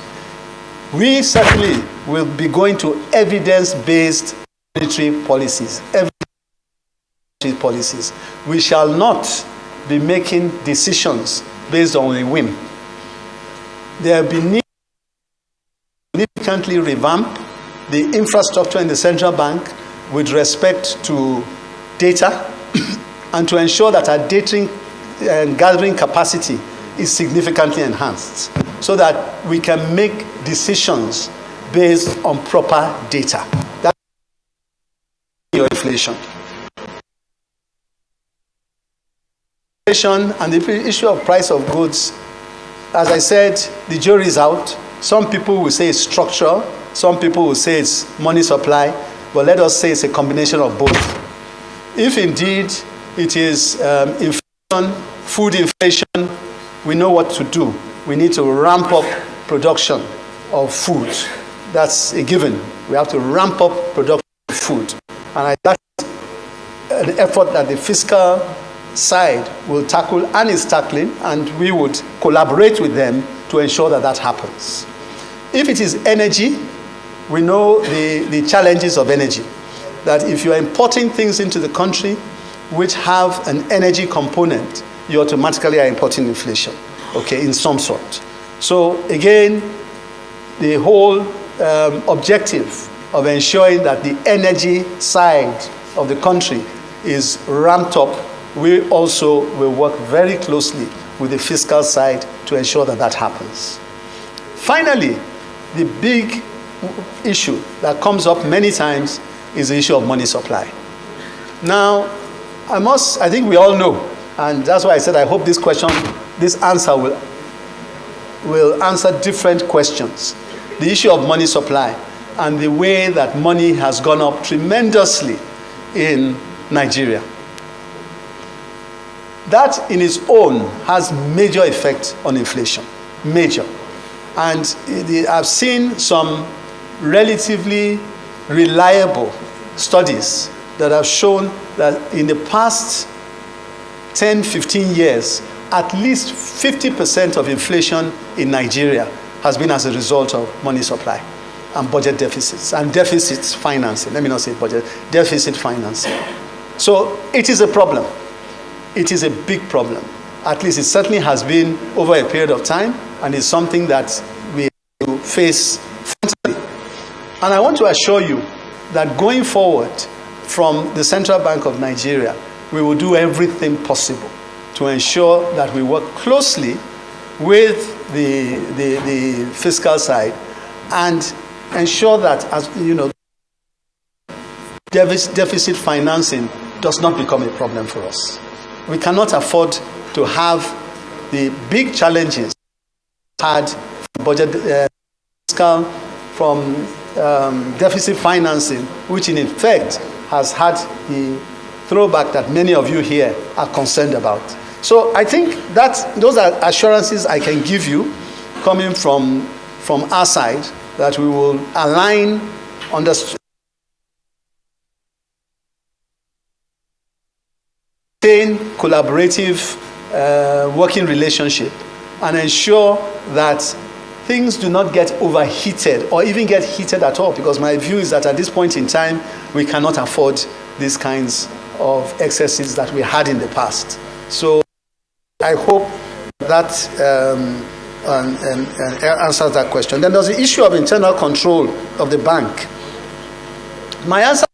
We certainly will be going to evidence-based monetary policies. Evidence-based policies. We shall not be making decisions based on a whim. There will be need to significantly revamp the infrastructure in the central bank with respect to data and to ensure that our data and gathering capacity is significantly enhanced so that we can make decisions based on proper data. That's your inflation. Inflation and the issue of price of goods, as I said, the jury is out. Some people will say it's structural. Some people will say it's money supply. But let us say it's a combination of both. If indeed it is inflation, food inflation, we know what to do. We need to ramp up production of food. That's a given. We have to ramp up production of food. And that's an effort that the fiscal side will tackle and is tackling, and we would collaborate with them to ensure that that happens. If it is energy, we know the challenges of energy. That if you are importing things into the country which have an energy component, you automatically are importing inflation, okay, in some sort. So again, the whole objective of ensuring that the energy side of the country is ramped up, we also will work very closely with the fiscal side to ensure that that happens. Finally, the big issue that comes up many times is the issue of money supply. Now, I think we all know, and that's why I said I hope this answer will answer different questions. The issue of money supply and the way that money has gone up tremendously in Nigeria. That in its own has major effect on inflation, major. And I've seen some relatively reliable studies that have shown that in the past 10, 15 years, at least 50% of inflation in Nigeria has been as a result of money supply and budget deficits and deficit financing. Let me not say budget, deficit financing. So it is a problem. It is a big problem. At least it certainly has been over a period of time, and it's something that we have to face frontally. And I want to assure you that going forward from the Central Bank of Nigeria, we will do everything possible to ensure that we work closely with the fiscal side and ensure that, as you know, deficit financing does not become a problem for us. We cannot afford to have the big challenges had from budget fiscal, from deficit financing, which in effect has had the throwback that many of you here are concerned about. So I think that those are assurances I can give you coming from our side, that we will align on the collaborative working relationship and ensure that things do not get overheated or even get heated at all, because my view is that at this point in time we cannot afford these kinds of excesses that we had in the past. So I hope that answers that question. Then there's the issue of internal control of the bank. My answer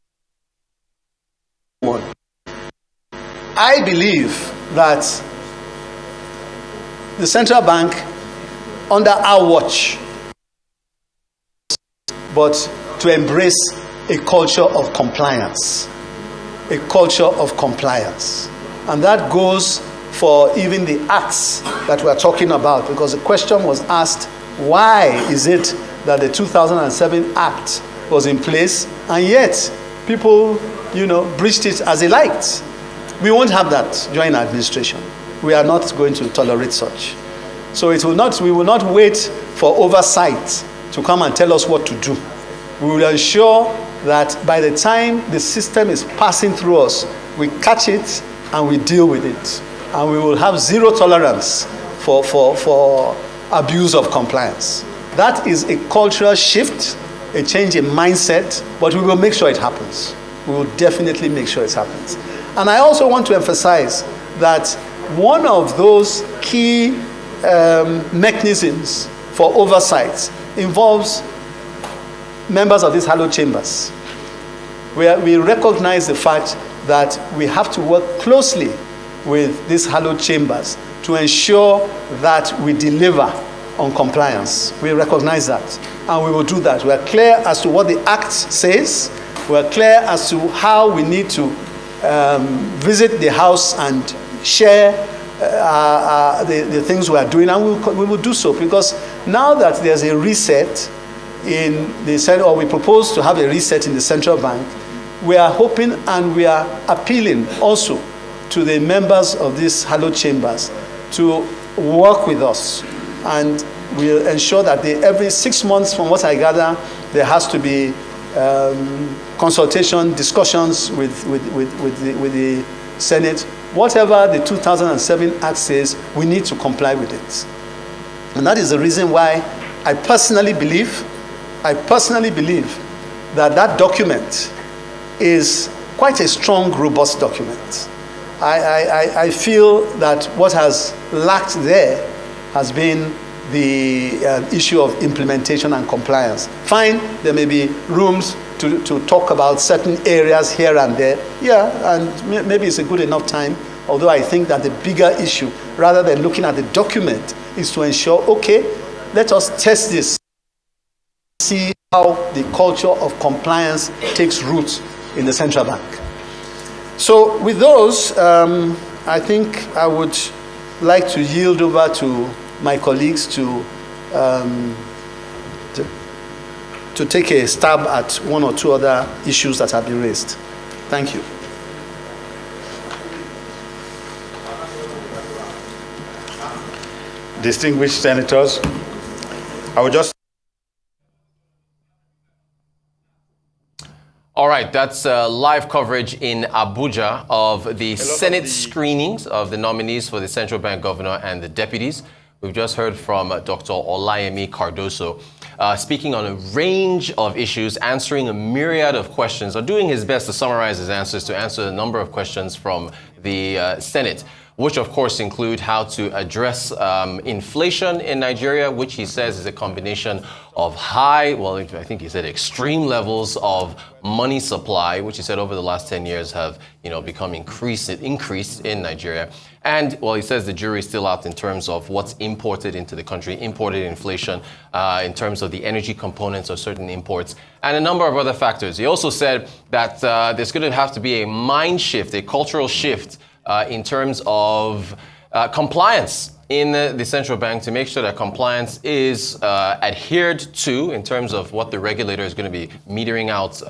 is one. I believe that the central bank, under our watch, but to embrace a culture of compliance. A culture of compliance. And that goes for even the acts that we're talking about, because the question was asked, why is it that the 2007 Act was in place and yet people, breached it as they liked. We won't have that during our administration. We are not going to tolerate such. So we will not wait for oversight to come and tell us what to do. We will ensure that by the time the system is passing through us, we catch it and we deal with it. And we will have zero tolerance for abuse of compliance. That is a cultural shift, a change in mindset, but we will make sure it happens. We will definitely make sure it happens. And I also want to emphasize that one of those key mechanisms for oversight involves members of these hallowed chambers, where we recognize the fact that we have to work closely with these hallowed chambers to ensure that we deliver on compliance. We recognize that, and we will do that. We are clear as to what the Act says. We are clear as to how we need to visit the House and share the things we are doing, and we will do so, because now that there's a reset in the Senate, or we propose to have a reset in the central bank, we are hoping and we are appealing also to the members of these hallowed chambers to work with us, and we'll ensure that every 6 months, from what I gather, there has to be consultation, discussions with the Senate. Whatever the 2007 Act says, we need to comply with it. And that is the reason why I personally believe that that document is quite a strong, robust document. I feel that what has lacked there has been the issue of implementation and compliance. Fine, there may be rooms to talk about certain areas here and there. Yeah, and maybe it's a good enough time, although I think that the bigger issue, rather than looking at the document, is to ensure, okay, let us test this, see how the culture of compliance takes root in the central bank. So with those, I think I would like to yield over to my colleagues to take a stab at one or two other issues that have been raised. Thank you. Distinguished senators, I would just... All right, that's live coverage in Abuja of the Senate screenings of the nominees for the central bank governor and the deputies. We've just heard from Dr. Olayemi Cardoso, speaking on a range of issues, answering a myriad of questions, or doing his best to summarize his answers to answer a number of questions from the Senate, which of course include how to address inflation in Nigeria, which he says is a combination of high, well, I think he said extreme levels of money supply, which he said over the last 10 years have, become increased in Nigeria. And, well, he says the jury is still out in terms of what's imported into the country, imported inflation, in terms of the energy components of certain imports, and a number of other factors. He also said that there's going to have to be a mind shift, a cultural shift, in terms of compliance in the central bank, to make sure that compliance is adhered to in terms of what the regulator is going to be metering out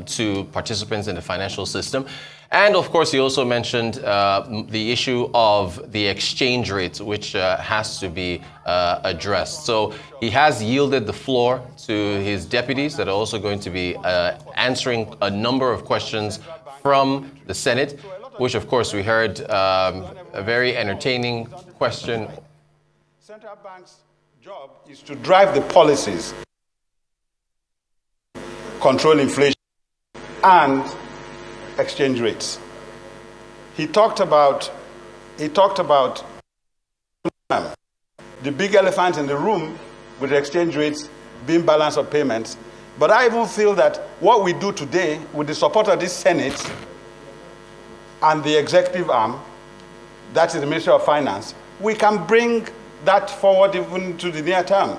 to participants in the financial system. And of course, he also mentioned the issue of the exchange rate, which has to be addressed. So he has yielded the floor to his deputies that are also going to be answering a number of questions from the Senate, which of course we heard a very entertaining question. Central bank's job is to drive the policies, control inflation, and exchange rates. He talked about the big elephant in the room with the exchange rates being balance of payments. But I even feel that what we do today with the support of this Senate and the executive arm, that is the Ministry of Finance, we can bring that forward even to the near term.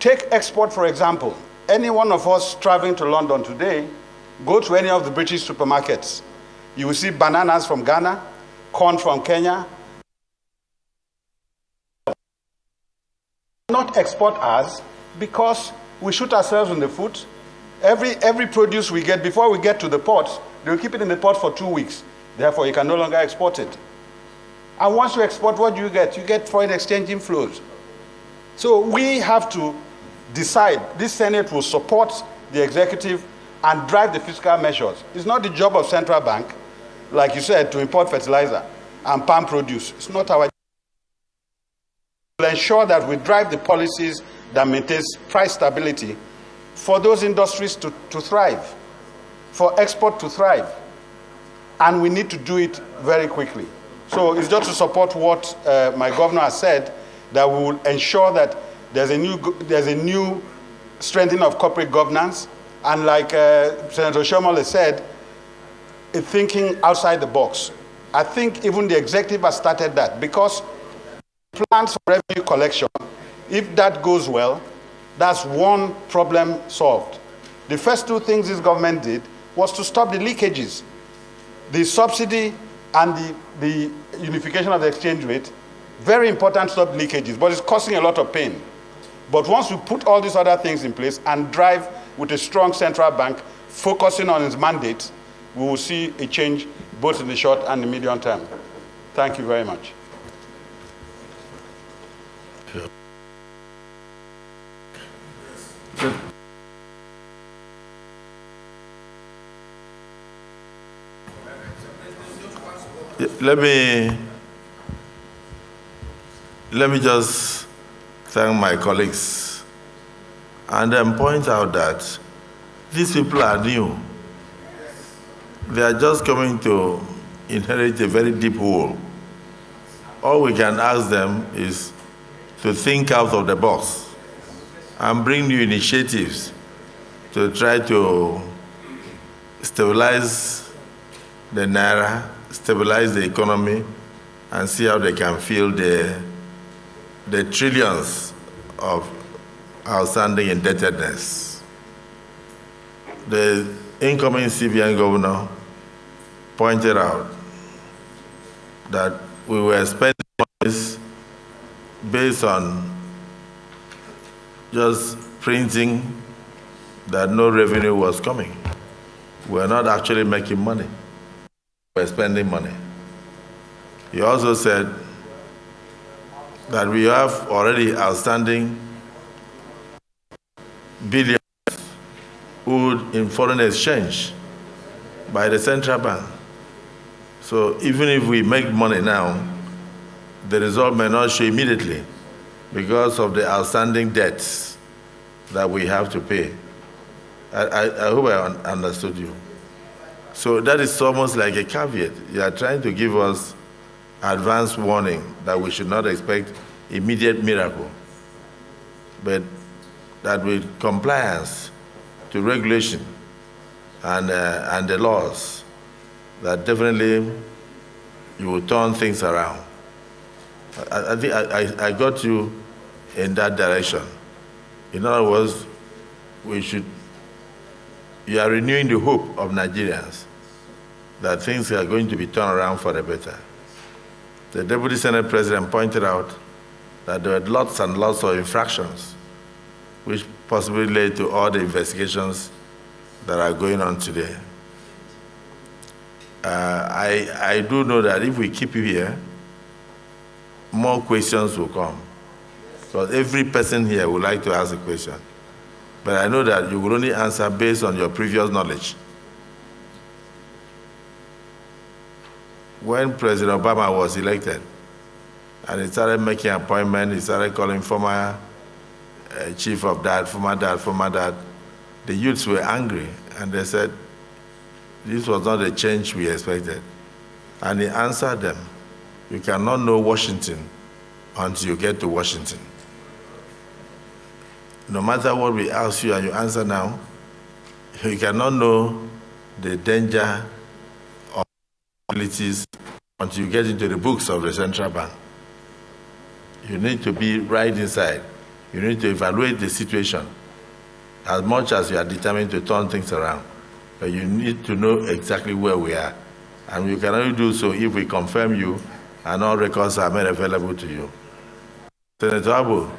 Take export, for example. Any one of us traveling to London today, go to any of the British supermarkets. You will see bananas from Ghana, corn from Kenya. Not export us because we shoot ourselves in the foot. Every produce we get, before we get to the port, they'll keep it in the port for 2 weeks. Therefore, you can no longer export it. And once you export, what do you get? You get foreign exchange inflows. So we have to decide. This Senate will support the executive and drive the fiscal measures. It's not the job of central bank, like you said, to import fertilizer and palm produce. It's not our job. We'll ensure that we drive the policies that maintains price stability for those industries to thrive, for export to thrive. And we need to do it very quickly. So it's just to support what my governor has said, that we will ensure that there's a new strengthening of corporate governance, and like Senator Shomole said, thinking outside the box. I think even the executive has started that, because plans for revenue collection, if that goes well, that's one problem solved. The first two things this government did was to stop the leakages. The subsidy and the unification of the exchange rate, very important to stop leakages, but it's causing a lot of pain. But once we put all these other things in place and drive with a strong central bank focusing on its mandate, we will see a change both in the short and the medium term. Thank you very much. Let me just thank my colleagues and then point out that these people are new. They are just coming to inherit a very deep hole. All we can ask them is to think out of the box and bring new initiatives to try to stabilize the Naira, stabilize the economy, and see how they can fill the trillions of outstanding indebtedness. The incoming CBN governor pointed out that we were spending money based on just printing, that no revenue was coming. We're not actually making money. We're spending money. He also said that we have already outstanding billions owed in foreign exchange by the central bank. So even if we make money now, the result may not show immediately because of the outstanding debts that we have to pay. I hope I understood you. So that is almost like a caveat. You are trying to give us advance warning that we should not expect immediate miracle, but that with compliance to regulation and the laws, that definitely you will turn things around. I think I got you in that direction. In other words, you are renewing the hope of Nigerians that things are going to be turned around for the better. The Deputy Senate President pointed out that there were lots and lots of infractions which possibly led to all the investigations that are going on today. I do know that if we keep you here, more questions will come. Because every person here would like to ask a question. But I know that you will only answer based on your previous knowledge. When President Obama was elected, and he started making appointments, he started calling former chief of that, former dad, the youths were angry, and they said, this was not the change we expected. And he answered them, you cannot know Washington until you get to Washington. No matter what we ask you and you answer now, you cannot know the danger of abilities until you get into the books of the central bank. You need to be right inside. You need to evaluate the situation as much as you are determined to turn things around. But you need to know exactly where we are. And you can only do so if we confirm you and all records are made available to you. Senator Abu,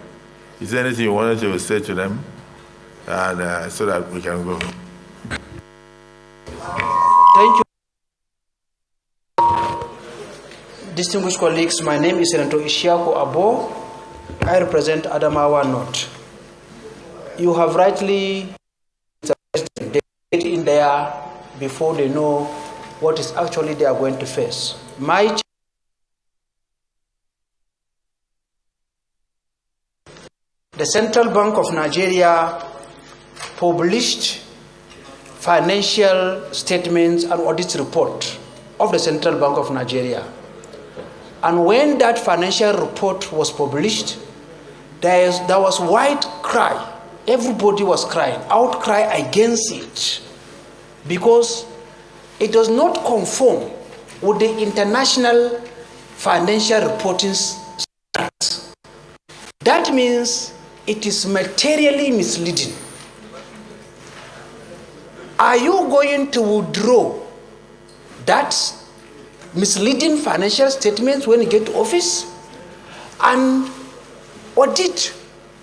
is there anything you wanted to say to them? and so that we can go. Thank you. Distinguished colleagues, my name is Senator Ishiako Abo. I represent Adamawa North. You have rightly they get in there before they know what is actually they are going to face. The Central Bank of Nigeria published financial statements and audit report of the Central Bank of Nigeria. And when that financial report was published, there was wide cry. Everybody was crying, outcry against it, because it does not conform with the international financial reporting standards. That means it is materially misleading. Are you going to withdraw that misleading financial statements when you get to office and audit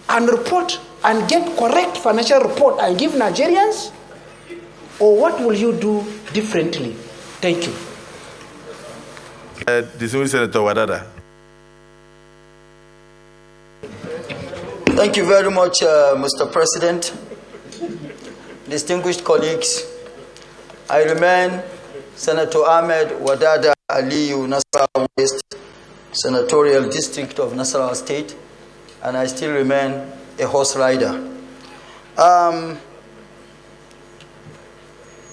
and report and get correct financial report and give Nigerians? Or what will you do differently? Thank you. Distinguished Senator Wadada. Thank you very much, Mr. President. Distinguished colleagues, I remain Senator Ahmed Wadada Aliyu, Nasarawa West, Senatorial District of Nasarawa State, and I still remain a horse rider.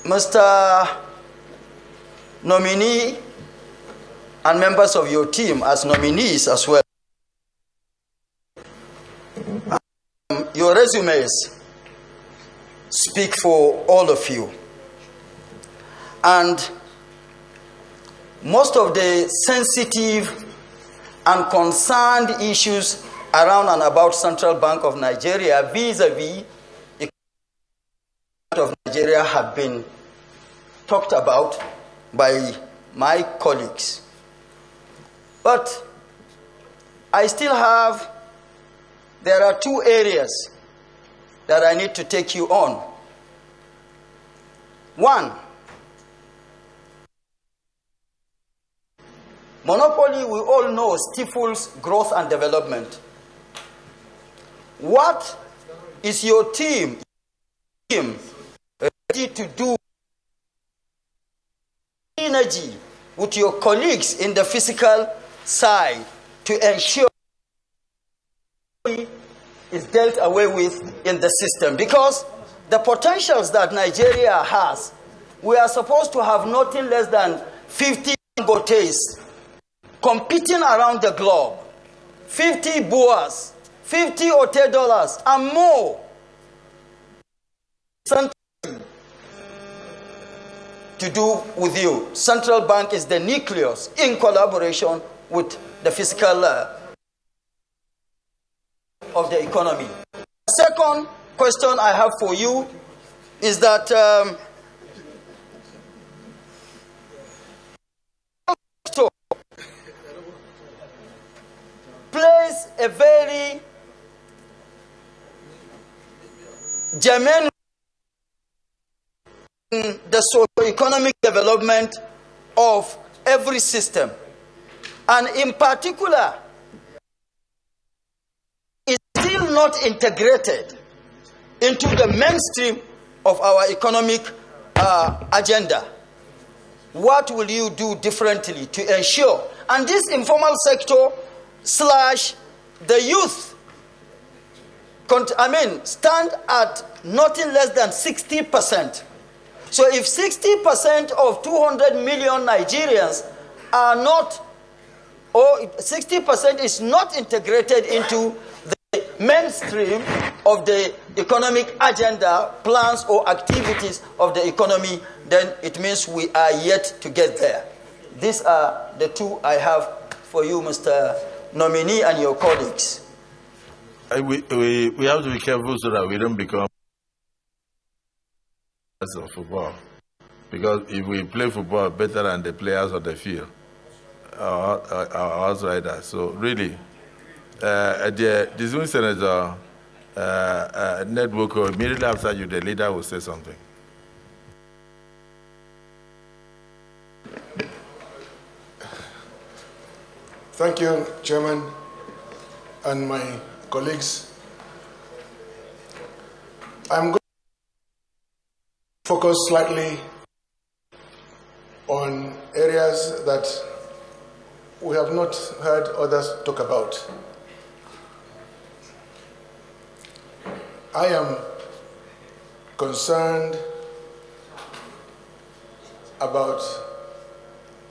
Mr. Nominee and members of your team as nominees as well, your resumes speak for all of you. And most of the sensitive and concerned issues around and about Central Bank of Nigeria vis-a-vis the of Nigeria have been talked about by my colleagues. But I still have, there are two areas that I need to take you on. One, monopoly, we all know, stifles growth and development. What is your team ready to do energy with your colleagues in the fiscal side to ensure is dealt away with in the system? Because the potentials that Nigeria has, we are supposed to have nothing less than 50 Dangotes competing around the globe, 50 BUAs, 50 OT dollars, and more. To do with you. Central Bank is the nucleus in collaboration with the fiscal of the economy. The second question I have for you is that plays a very germane in the socio-economic development of every system, and in particular is still not integrated into the mainstream of our economic agenda. What will you do differently to ensure, and this informal sector / the youth, stand at nothing less than 60%. So if 60% of 200 million Nigerians are not, or 60% is not integrated into the mainstream of the economic agenda, plans or activities of the economy, then it means we are yet to get there. These are the two I have for you, Mr. Nominee, and your colleagues. We have to be careful so that we don't become of football, because if we play football better than the players on the field, our outriders. So really, the distinguished Senator network, or immediately after you, the leader will say something. Thank you, Chairman, and my colleagues. I'm going to focus slightly on areas that we have not heard others talk about. I am concerned about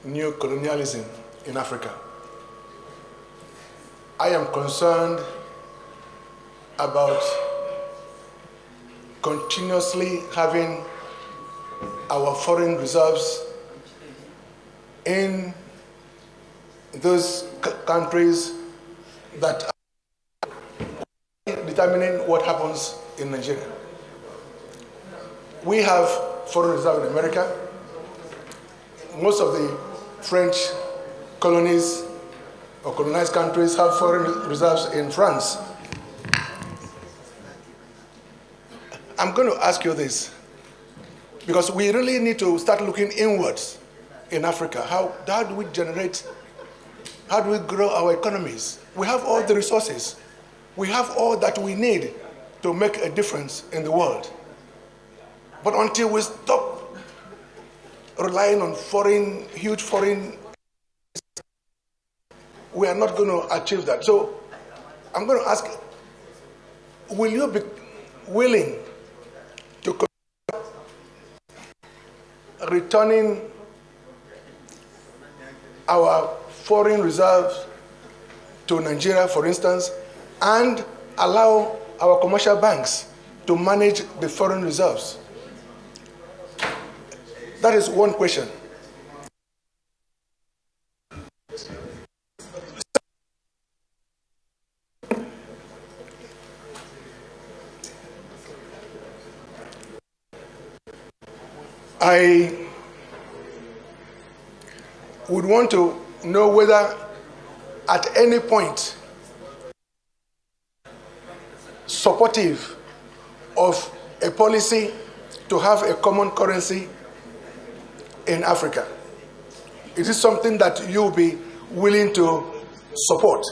new colonialism in Africa. I am concerned about continuously having our foreign reserves in those countries that are determining what happens in Nigeria. We have foreign reserves in America. Most of the French colonies or colonized countries have foreign reserves in France. I'm going to ask you this, because we really need to start looking inwards in Africa. How do we generate, how do we grow our economies? We have all the resources. We have all that we need to make a difference in the world. But until we stop relying on huge foreign, we are not going to achieve that. So I'm going to ask, will you be willing to consider returning our foreign reserves to Nigeria, for instance, and allow our commercial banks to manage the foreign reserves? That is one question. I would want to know whether at any point supportive of a policy to have a common currency in Africa. Is it something that you'll be willing to support?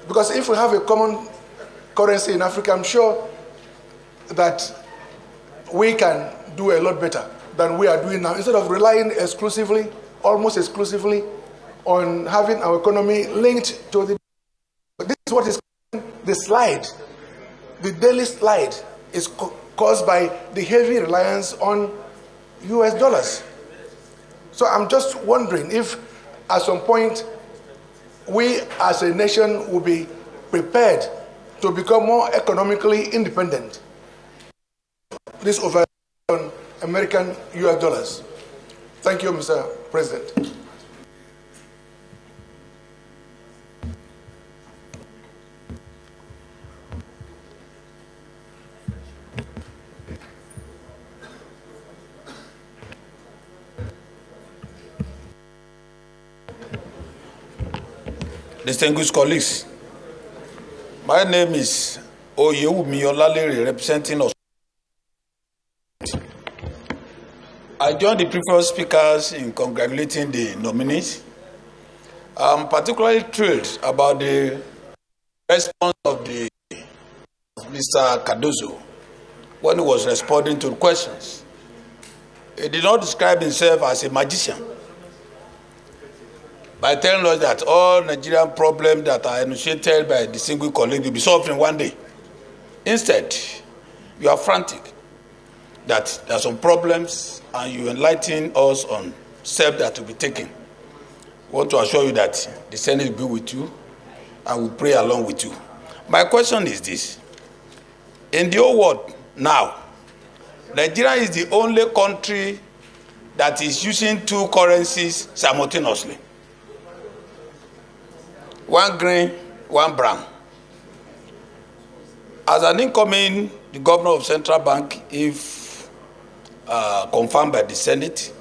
Because if we have a common currency in Africa, I'm sure that we can do a lot better than we are doing now. Instead of relying exclusively, almost exclusively, on having our economy linked to the... This is what is the slide. The daily slide is caused by the heavy reliance on US dollars. So I'm just wondering if at some point we as a nation will be prepared to become more economically independent. This over on American US dollars. Thank you, Mr. President. Distinguished colleagues, my name is Oyewumi Olalere, representing us. I join the previous speakers in congratulating the nominees. I'm particularly thrilled about the response of Mr. Cardoso when he was responding to questions. He did not describe himself as a magician by telling us that all Nigerian problems that are enunciated by the single colleague will be solved in one day. Instead, you are frantic that there are some problems and you enlighten us on steps that will be taken. We want to assure you that the Senate will be with you and will pray along with you. My question is this. In the whole world now, Nigeria is the only country that is using two currencies simultaneously. One green, one brown. As an incoming the governor of Central Bank, if confirmed by the Senate,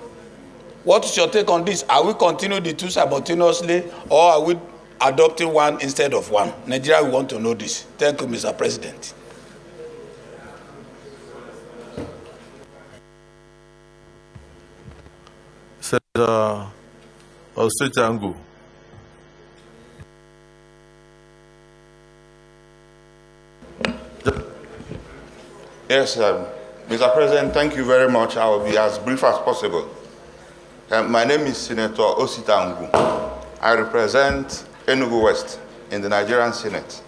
what is your take on this? Are we continuing the two simultaneously, or are we adopting one instead of one? Nigeria, we want to know this. Thank you, Mr. President. Ositangu. Yes, Mr. President, thank you very much. I will be as brief as possible. My name is Senator Ositangu. I represent Enugu West in the Nigerian Senate.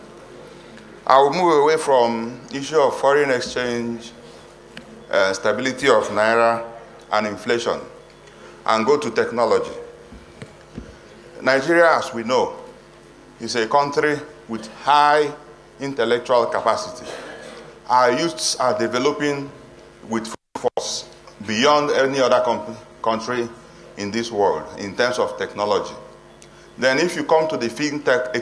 I will move away from issue of foreign exchange, stability of Naira, and inflation, and go to technology. Nigeria, as we know, is a country with high intellectual capacity. Our youths are developing with force beyond any other country in this world in terms of technology. Then if you come to the fintech,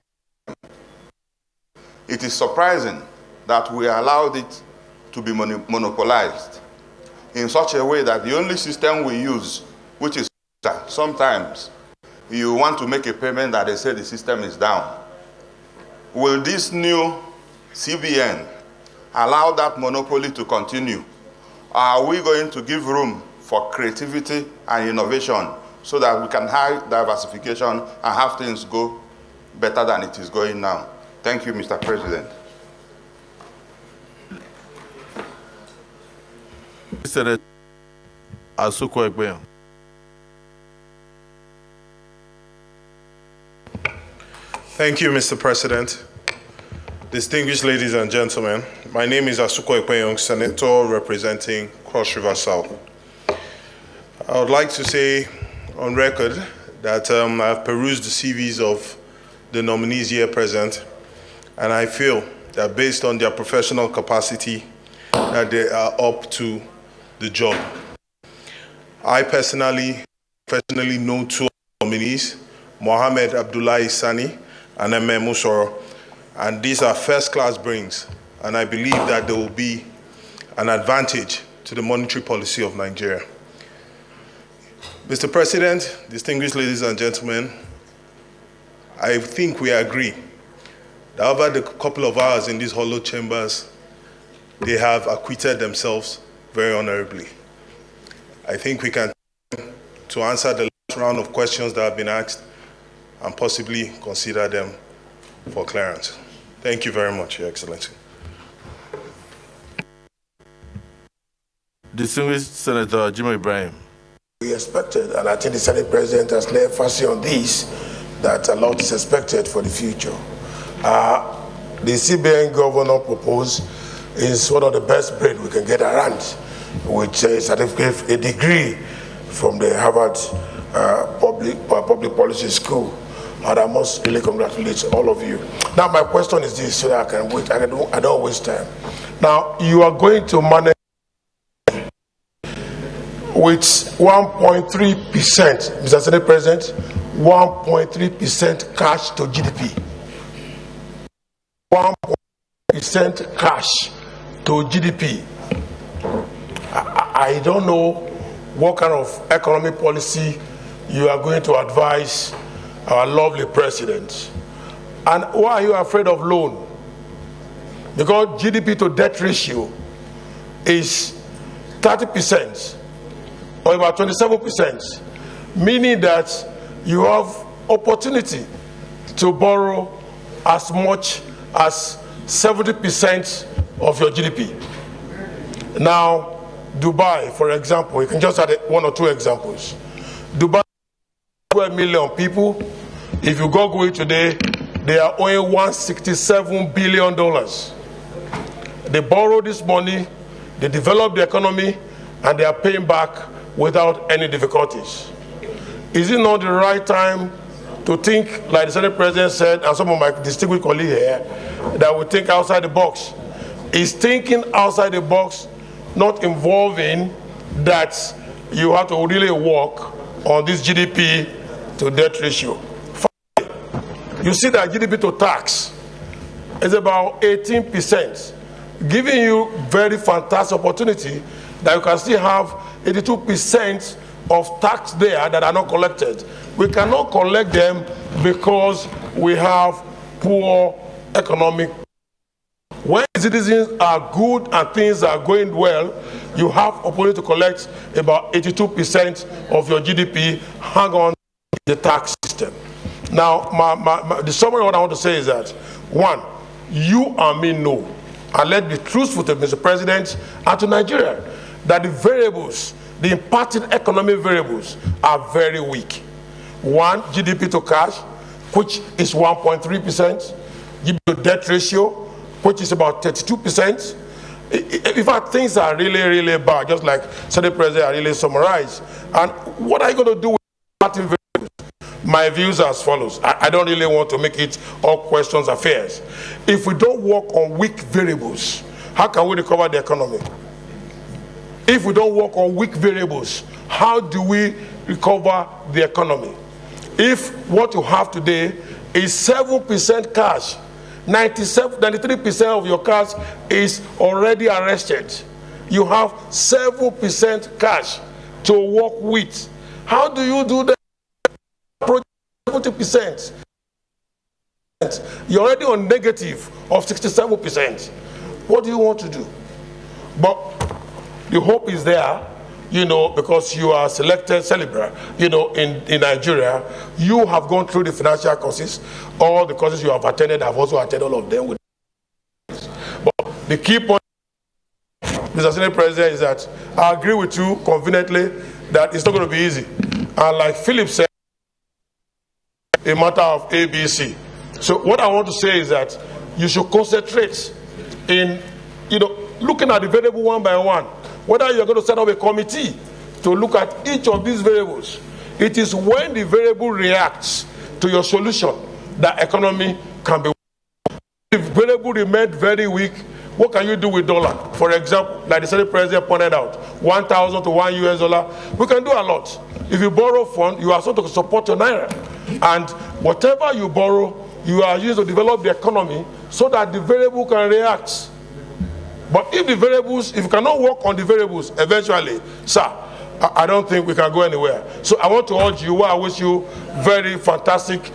it is surprising that we allowed it to be monopolized in such a way that the only system we use, which is sometimes you want to make a payment that they say the system is down. Will this new CBN allow that monopoly to continue? Are we going to give room for creativity and innovation so that we can have diversification and have things go better than it is going now? Thank you, Mr. President. Senator Asuko Ekpeyon. Thank you, Mr. President. Distinguished ladies and gentlemen, my name is Asuko Ekpeyon, Senator representing Cross River South. I would like to say on record that I've perused the CVs of the nominees here present, and I feel that based on their professional capacity, that they are up to the job. I personally know two nominees, Mohamed Abdullahi Sani and M.M. Musoro, and these are first-class brains, and I believe that there will be an advantage to the monetary policy of Nigeria. Mr. President, distinguished ladies and gentlemen, I think we agree that over the couple of hours in these hollow chambers, they have acquitted themselves very honorably. I think we can to answer the last round of questions that have been asked and possibly consider them for clearance. Thank you very much, Your Excellency. Distinguished Senator Jimoh Ibrahim. We expected, and I think the Senate President has laid emphasis on this, that a lot is expected for the future. The CBN governor proposed is one of the best brain we can get around, which is a degree from the Harvard Public Policy School. And I must really congratulate all of you. Now my question is this, so that I can wait. I don't waste time. Now you are going to manage with 1.3%, Mr. Senate President, 1.3% cash to GDP. 1% cash to GDP. I don't know what kind of economic policy you are going to advise our lovely president. And why are you afraid of loan? Because GDP to debt ratio is 30% or about 27%, meaning that you have opportunity to borrow as much as 70% of your GDP. Now, Dubai, for example, you can just add one or two examples. Dubai, 12 million people. If you go today, they are owing $167 billion. They borrow this money, they develop the economy, and they are paying back without any difficulties. Is it not the right time to think, like the Senate President said, and some of my distinguished colleagues here, that we think outside the box? Is thinking outside the box not involving that you have to really work on this GDP to debt ratio? You see that GDP to tax is about 18%, giving you very fantastic opportunity that you can still have 82% of tax there that are not collected. We cannot collect them because we have poor economic. When citizens are good and things are going well, you have opportunity to collect about 82% of your GDP. Hang on, the tax system. Now, the summary of what I want to say is that, one, you and me know, and let's be truthful to Mr. President and to Nigeria, that the variables, the impacted economic variables, are very weak. One, GDP to cash, which is 1.3%, GDP to debt ratio, which is about 32%. In fact, things are really, really bad, just like Senate President are really summarized. And what are you going to do with impacted variables? My views are as follows. I don't really want to make it all questions affairs. If we don't work on weak variables, how can we recover the economy? If we don't work on weak variables, how do we recover the economy? If what you have today is 7% cash, 93% of your cash is already arrested. You have 7% cash to work with. How do you do that? 70%. You're already on negative of 67%. What do you want to do? But the hope is there, you know, because you are selected celebrant, you know, in Nigeria. You have gone through the financial courses. All the courses you have attended, I've also attended all of them. But the key point, Mr. Senate President, is that I agree with you conveniently that it's not going to be easy. And like Philip said, a matter of ABC. So what I want to say is that you should concentrate in, you know, looking at the variable one by one. Whether you're going to set up a committee to look at each of these variables. It is when the variable reacts to your solution that economy can be weak. If variable remained very weak, what can you do with dollar? For example, like the Senate President pointed out, 1,000 to $1 US. We can do a lot. If you borrow fund, you are supposed to support your naira. And whatever you borrow, you are used to develop the economy so that the variable can react. But if the variables, if you cannot work on the variables, eventually, sir, I don't think we can go anywhere. So I want to urge you, I wish you very fantastic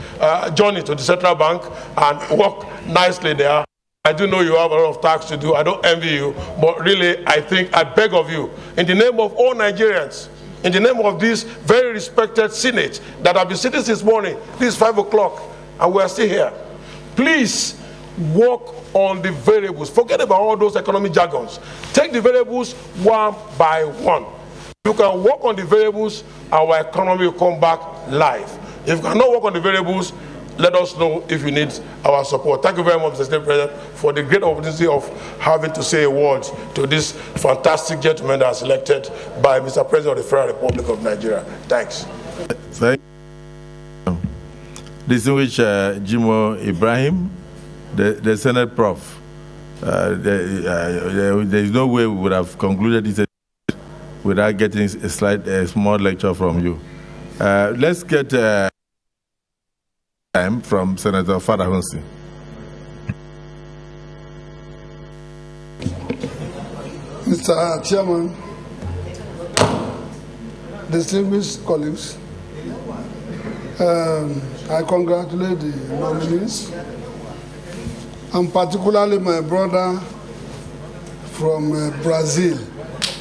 journey to the central bank and work nicely there. I do know you have a lot of tasks to do. I don't envy you, but really, I think, I beg of you, in the name of all Nigerians, in the name of this very respected Senate that have been sitting since morning, this is 5 o'clock, and we are still here. Please work on the variables. Forget about all those economic jargons. Take the variables one by one. You can work on the variables, our economy will come back live. If you cannot work on the variables, let us know if you need our support. Thank you very much, Mr. State President, for the great opportunity of having to say a word to this fantastic gentleman that was elected by Mr. President of the Federal Republic of Nigeria. Thanks. Thank you. Distinguished Jimo Ibrahim, the Senate Prof. There is no way we would have concluded this without getting a small lecture from you. Let's get time from Senator Fadahunsi. Mr. Chairman, distinguished colleagues, I congratulate the nominees, and particularly my brother from Brazil,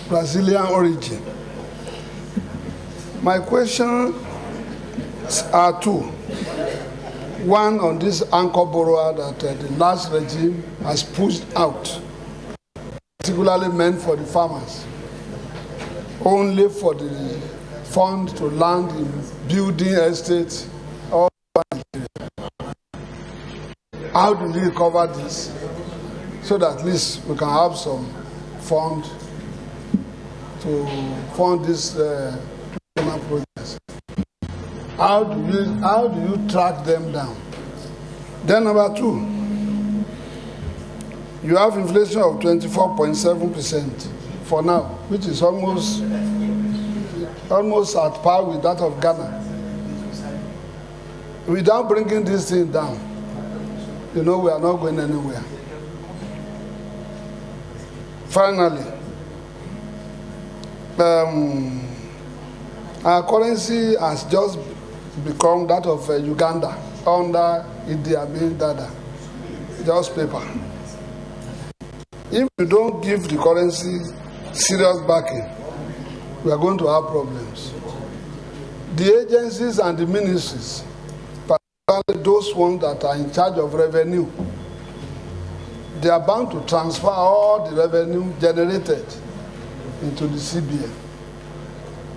Brazilian origin. My questions are two. One on this anchor borrower that the last regime has pushed out, particularly meant for the farmers, only for the fund to land in building estates. How do we recover this so that at least we can have some fund to fund this projects? How do you track them down? Then number two, you have inflation of 24.7% for now, which is almost at par with that of Ghana. Without bringing this thing down, you know we are not going anywhere. Finally, our currency has just become that of Uganda under Idi Amin Dada, just paper. If you don't give the currency serious backing, we are going to have problems. the agencies and the ministries, particularly those ones that are in charge of revenue, they are bound to transfer all the revenue generated into the CBN.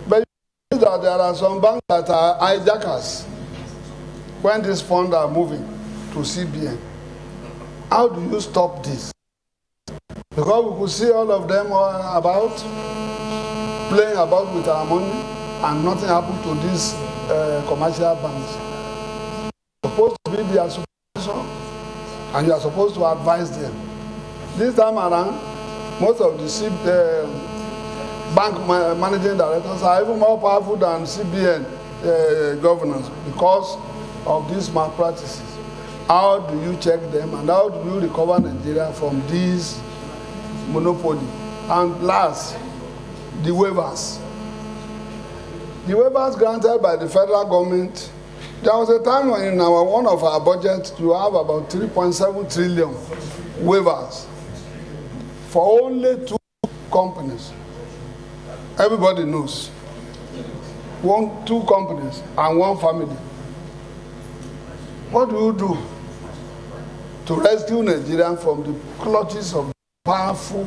But you see that there are some banks that are hijackers when these funds are moving to CBN. How do you stop this? Because we could see all of them playing about with our money, and nothing happened to these commercial banks. You're supposed to be their supervisor, and you are supposed to advise them. This time around, most of the bank managing directors are even more powerful than CBN governors because of these malpractices. How do you check them, and how do you recover Nigeria from this monopoly? And last, the waivers. The waivers granted by the federal government, there was a time when in one of our budgets, you have about 3.7 trillion waivers for only 2 companies. Everybody knows. 2 companies and 1 family. What do you do to rescue Nigeria from the clutches of powerful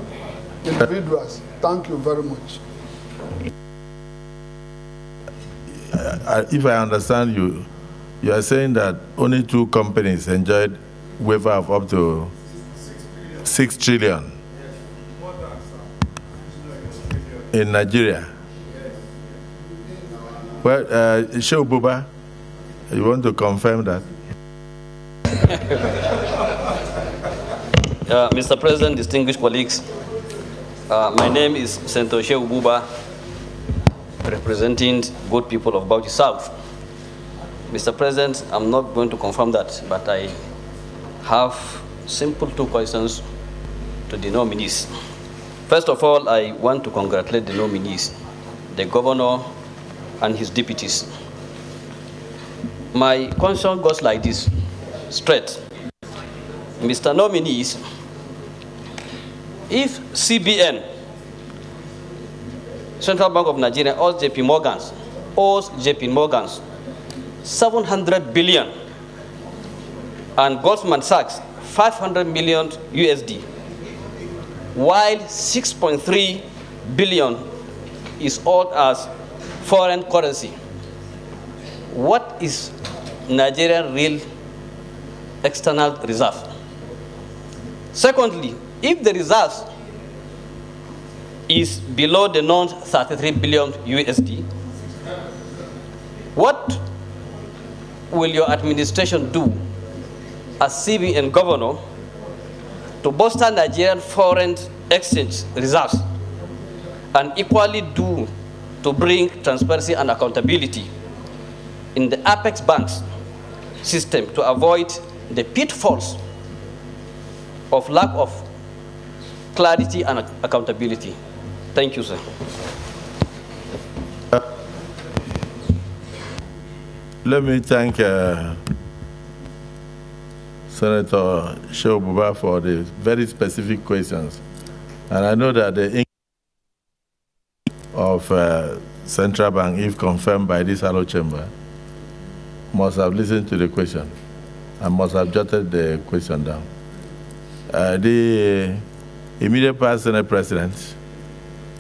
individuals? Thank you very much. If I understand you, you are saying that only 2 companies enjoyed waiver of up to 6 trillion in Nigeria. Well, Shehu Buba, you want to confirm that? Mr. President, distinguished colleagues, my name is Senator Shehu Buba, representing good people of Bauchi South. Mr. President, I'm not going to confirm that, but I have simple 2 questions to the nominees. First of all, I want to congratulate the nominees, the governor and his deputies. My question goes like this, straight. Mr. Nominees, if CBN, Central Bank of Nigeria, owes JP Morgan's 700 billion and Goldman Sachs 500 million USD, while 6.3 billion is owed as foreign currency, what is Nigerian real external reserve? Secondly, if the reserve is below the known 33 billion USD, what will your administration do as CBN governor to bolster Nigerian foreign exchange reserves, and equally do to bring transparency and accountability in the Apex Banks system to avoid the pitfalls of lack of clarity and accountability? Thank you, sir. Let me thank Senator Shehu Buba for the very specific questions. And I know that the income of Central Bank, if confirmed by this Hollow Chamber, must have listened to the question and must have jotted the question down. The immediate past Senate President,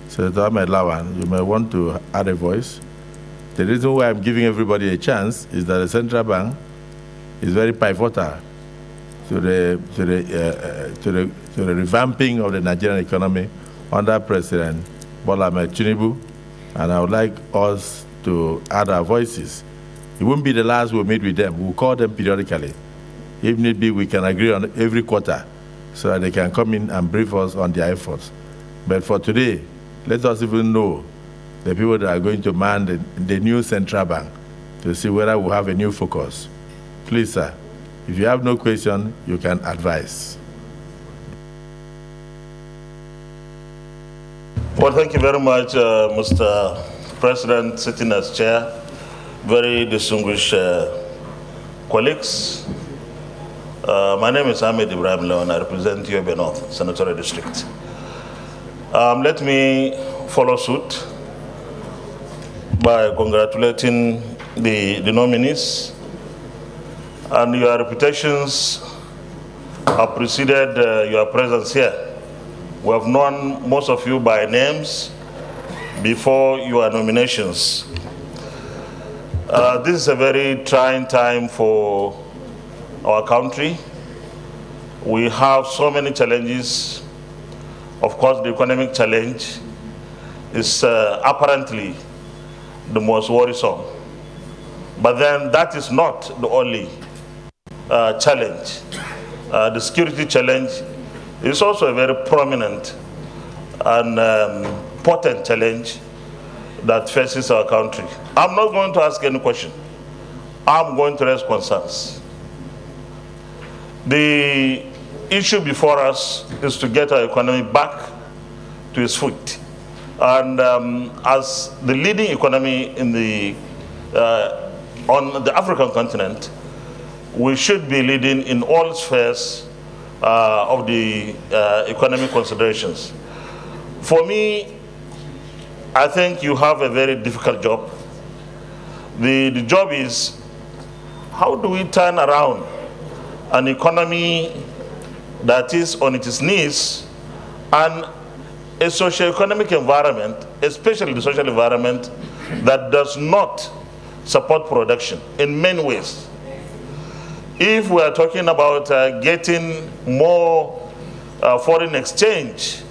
Senator Ahmed Lawan, you may want to add a voice. The reason why I'm giving everybody a chance is that the Central Bank is very pivotal to the revamping of the Nigerian economy under President Bola Ahmed Tinubu, and I would like us to add our voices. It won't be the last we'll meet with them. We'll call them periodically. If need be, we can agree on every quarter so that they can come in and brief us on their efforts. But for today, let us even know the people that are going to man the new Central Bank to see whether we'll have a new focus. Please, sir, if you have no question, you can advise. Well, thank you very much, Mr. President, sitting as chair. Very distinguished colleagues. My name is Ahmed Ibrahim Leon. I represent Yobe North Senatorial District. Let me follow suit by congratulating the nominees. And your reputations have preceded your presence here. We have known most of you by names before your nominations. This is a very trying time for our country. We have so many challenges. Of course, the economic challenge is apparently the most worrisome. But then that is not the only challenge. The security challenge is also a very prominent and potent challenge that faces our country. I'm not going to ask any question. I'm going to raise concerns. The issue before us is to get our economy back to its feet. And as the leading economy in on the African continent, we should be leading in all spheres of the economic considerations. For me, I think you have a very difficult job. The job is, how do we turn around an economy that is on its knees and a socio-economic environment, especially the social environment, that does not support production in many ways. If we are talking about getting more foreign exchange,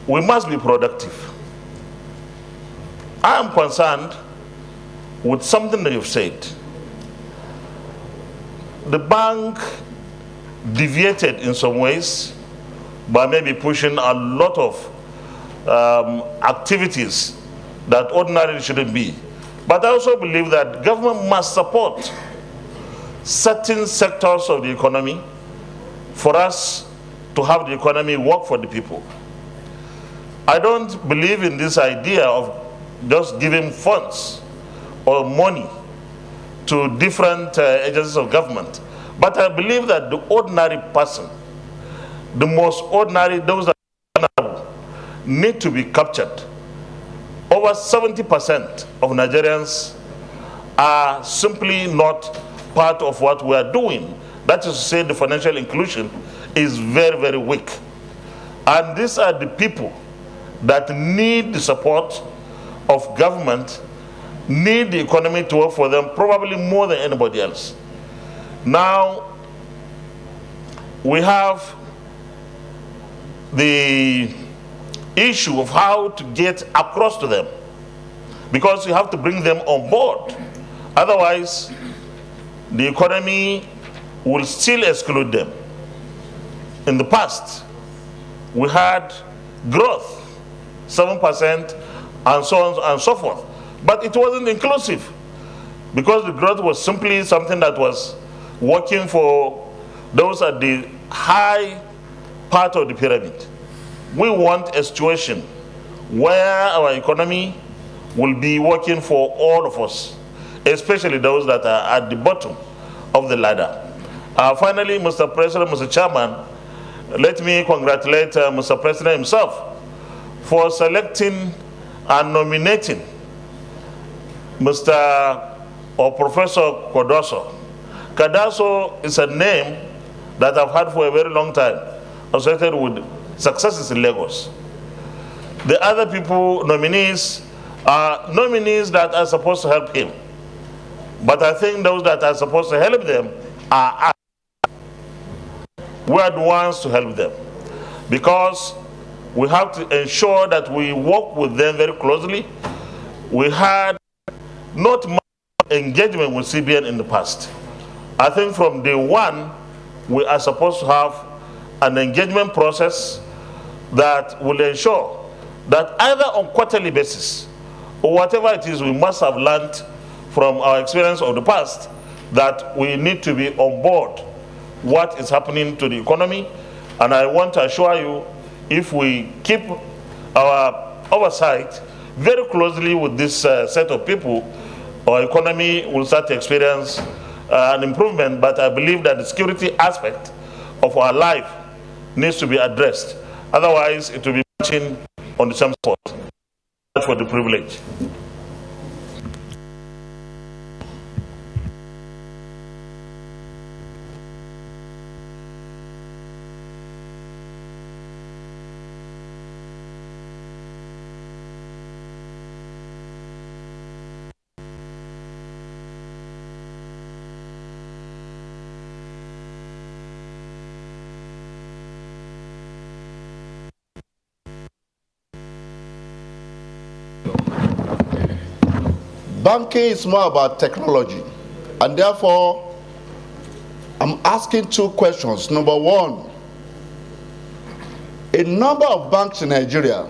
we must be productive. I am concerned with something that you've said. The bank deviated in some ways by maybe pushing a lot of activities that ordinarily shouldn't be. But I also believe that government must support certain sectors of the economy for us to have the economy work for the people. I don't believe in this idea of just giving funds or money to different agencies of government. But I believe that the ordinary person, the most ordinary, those that are vulnerable, need to be captured. Over 70% of Nigerians are simply not part of what we are doing. That is to say, the financial inclusion is very, very weak. And these are the people that need the support of government, need the economy to work for them, probably more than anybody else. Now, we have the issue of how to get across to them, because you have to bring them on board. Otherwise, the economy will still exclude them. In the past, we had growth, 7%, and so on and so forth. But it wasn't inclusive, because the growth was simply something that was working for those at the high part of the pyramid. We want a situation where our economy will be working for all of us, especially those that are at the bottom of the ladder. Finally, Mr. President, Mr. Chairman, let me congratulate Mr. President himself for selecting and nominating Mr. or Professor Cardoso. Cardoso is a name that I've had for a very long time, associated with successes in Lagos. The other people, nominees, are nominees that are supposed to help him. But I think those that are supposed to help them are us. We are the ones to help them, because we have to ensure that we work with them very closely. We had not much engagement with CBN in the past. I think from day one, we are supposed to have an engagement process that will ensure that either on quarterly basis or whatever it is, we must have learned from our experience of the past that we need to be on board what is happening to the economy. And I want to assure you, if we keep our oversight very closely with this set of people, our economy will start to experience an improvement. But I believe that the security aspect of our life needs to be addressed. Otherwise, it will be marching on the same spot. That's for the privilege. Banking is more about technology, and therefore, I'm asking two questions. Number one, a number of banks in Nigeria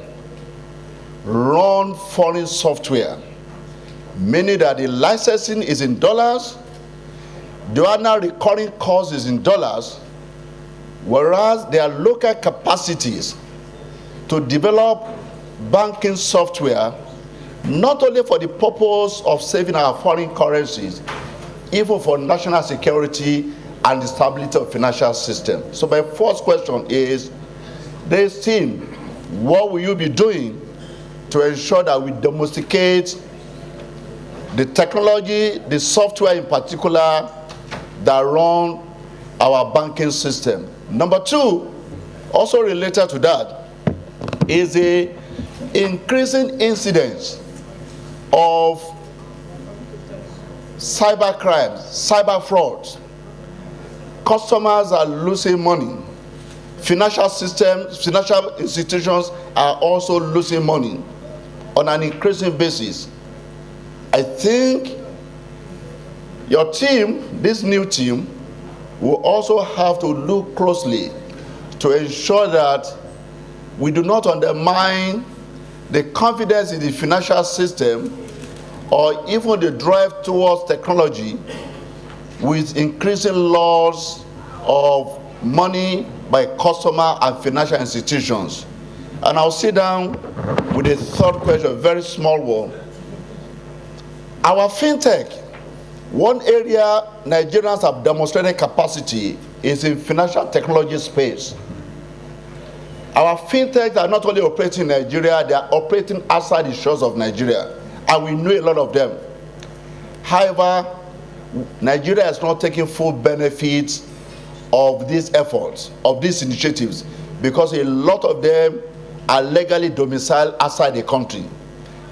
run foreign software, meaning that the licensing is in dollars, the annual recurring cost is in dollars, whereas their local capacities to develop banking software, not only for the purpose of saving our foreign currencies, even for national security and the stability of financial system. So my first question is, this team, what will you be doing to ensure that we domesticate the technology, the software in particular, that run our banking system? Number two, also related to that, is the increasing incidence of cyber crimes, cyber frauds. Customers are losing money. Financial systems, financial institutions are also losing money on an increasing basis. I think your team, this new team, will also have to look closely to ensure that we do not undermine the confidence in the financial system or even the drive towards technology with increasing loss of money by customer and financial institutions. And I'll sit down with a third question, a very small one. Our fintech, one area Nigerians have demonstrated capacity is in financial technology space. Our fintechs are not only operating in Nigeria, they are operating outside the shores of Nigeria, and we know a lot of them. However, Nigeria is not taking full benefits of these efforts, of these initiatives, because a lot of them are legally domiciled outside the country,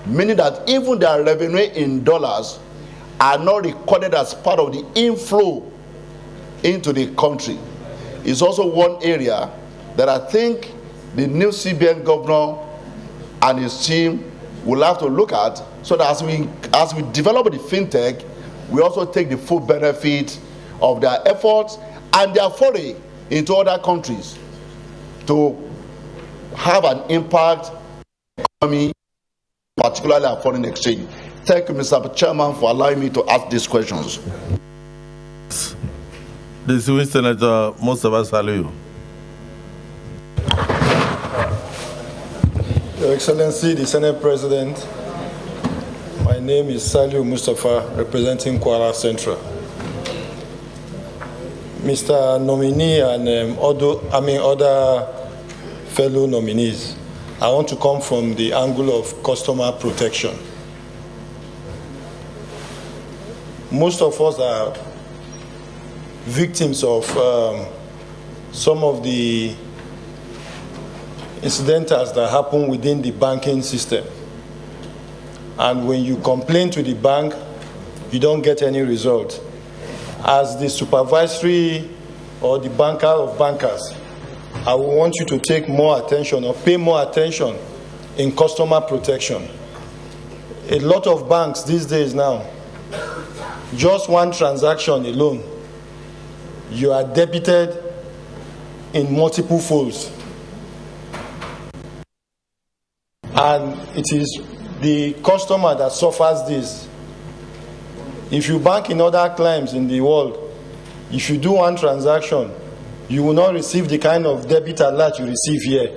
meaning that even their revenue in dollars are not recorded as part of the inflow into the country. It's also one area that I think the new CBN governor and his team will have to look at, so that as we develop the fintech, we also take the full benefit of their efforts and their foray into other countries to have an impact on the economy, particularly our foreign exchange. Thank you, Mr. Chairman, for allowing me to ask these questions. The Distinguished Senator Mustafa Saliu. Your Excellency, the Senate President, my name is Saliu Mustafa, representing Kwara Central. Mr. Nominee and other fellow nominees, I want to come from the angle of customer protection. Most of us are victims of some of the incidentals that happen within the banking system. And when you complain to the bank, you don't get any result. As the supervisory or the banker of bankers, I will want you to take more attention or pay more attention in customer protection. A lot of banks these days now, just one transaction alone, you are debited in multiple folds. And it is the customer that suffers this. If you bank in other climes in the world, if you do one transaction, you will not receive the kind of debit alert you receive here.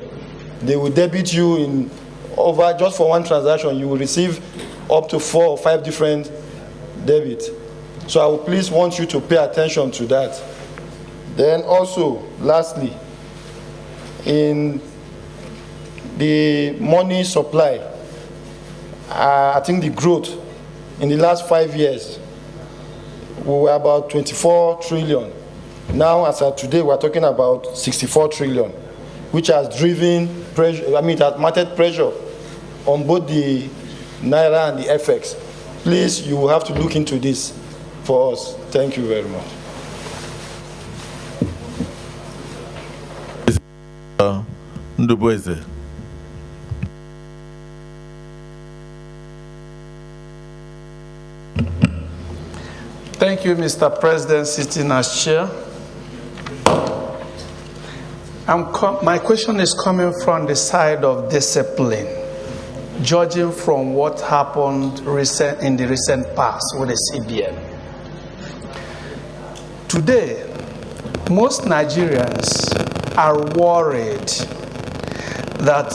They will debit you in over, just for one transaction, you will receive up to 4 or 5 different debits. So I will please want you to pay attention to that. Then also, lastly, in the money supply, I think the growth in the last 5 years, we were about 24 trillion. Now, as of today, we're talking about 64 trillion, which has driven pressure, it has mounted pressure on both the Naira and the FX. Please, you will have to look into this for us. Thank you very much. Ndubueze. Thank you, Mr. President, sitting as chair. My question is coming from the side of discipline, judging from what happened in the recent past with the CBN. Today, most Nigerians are worried that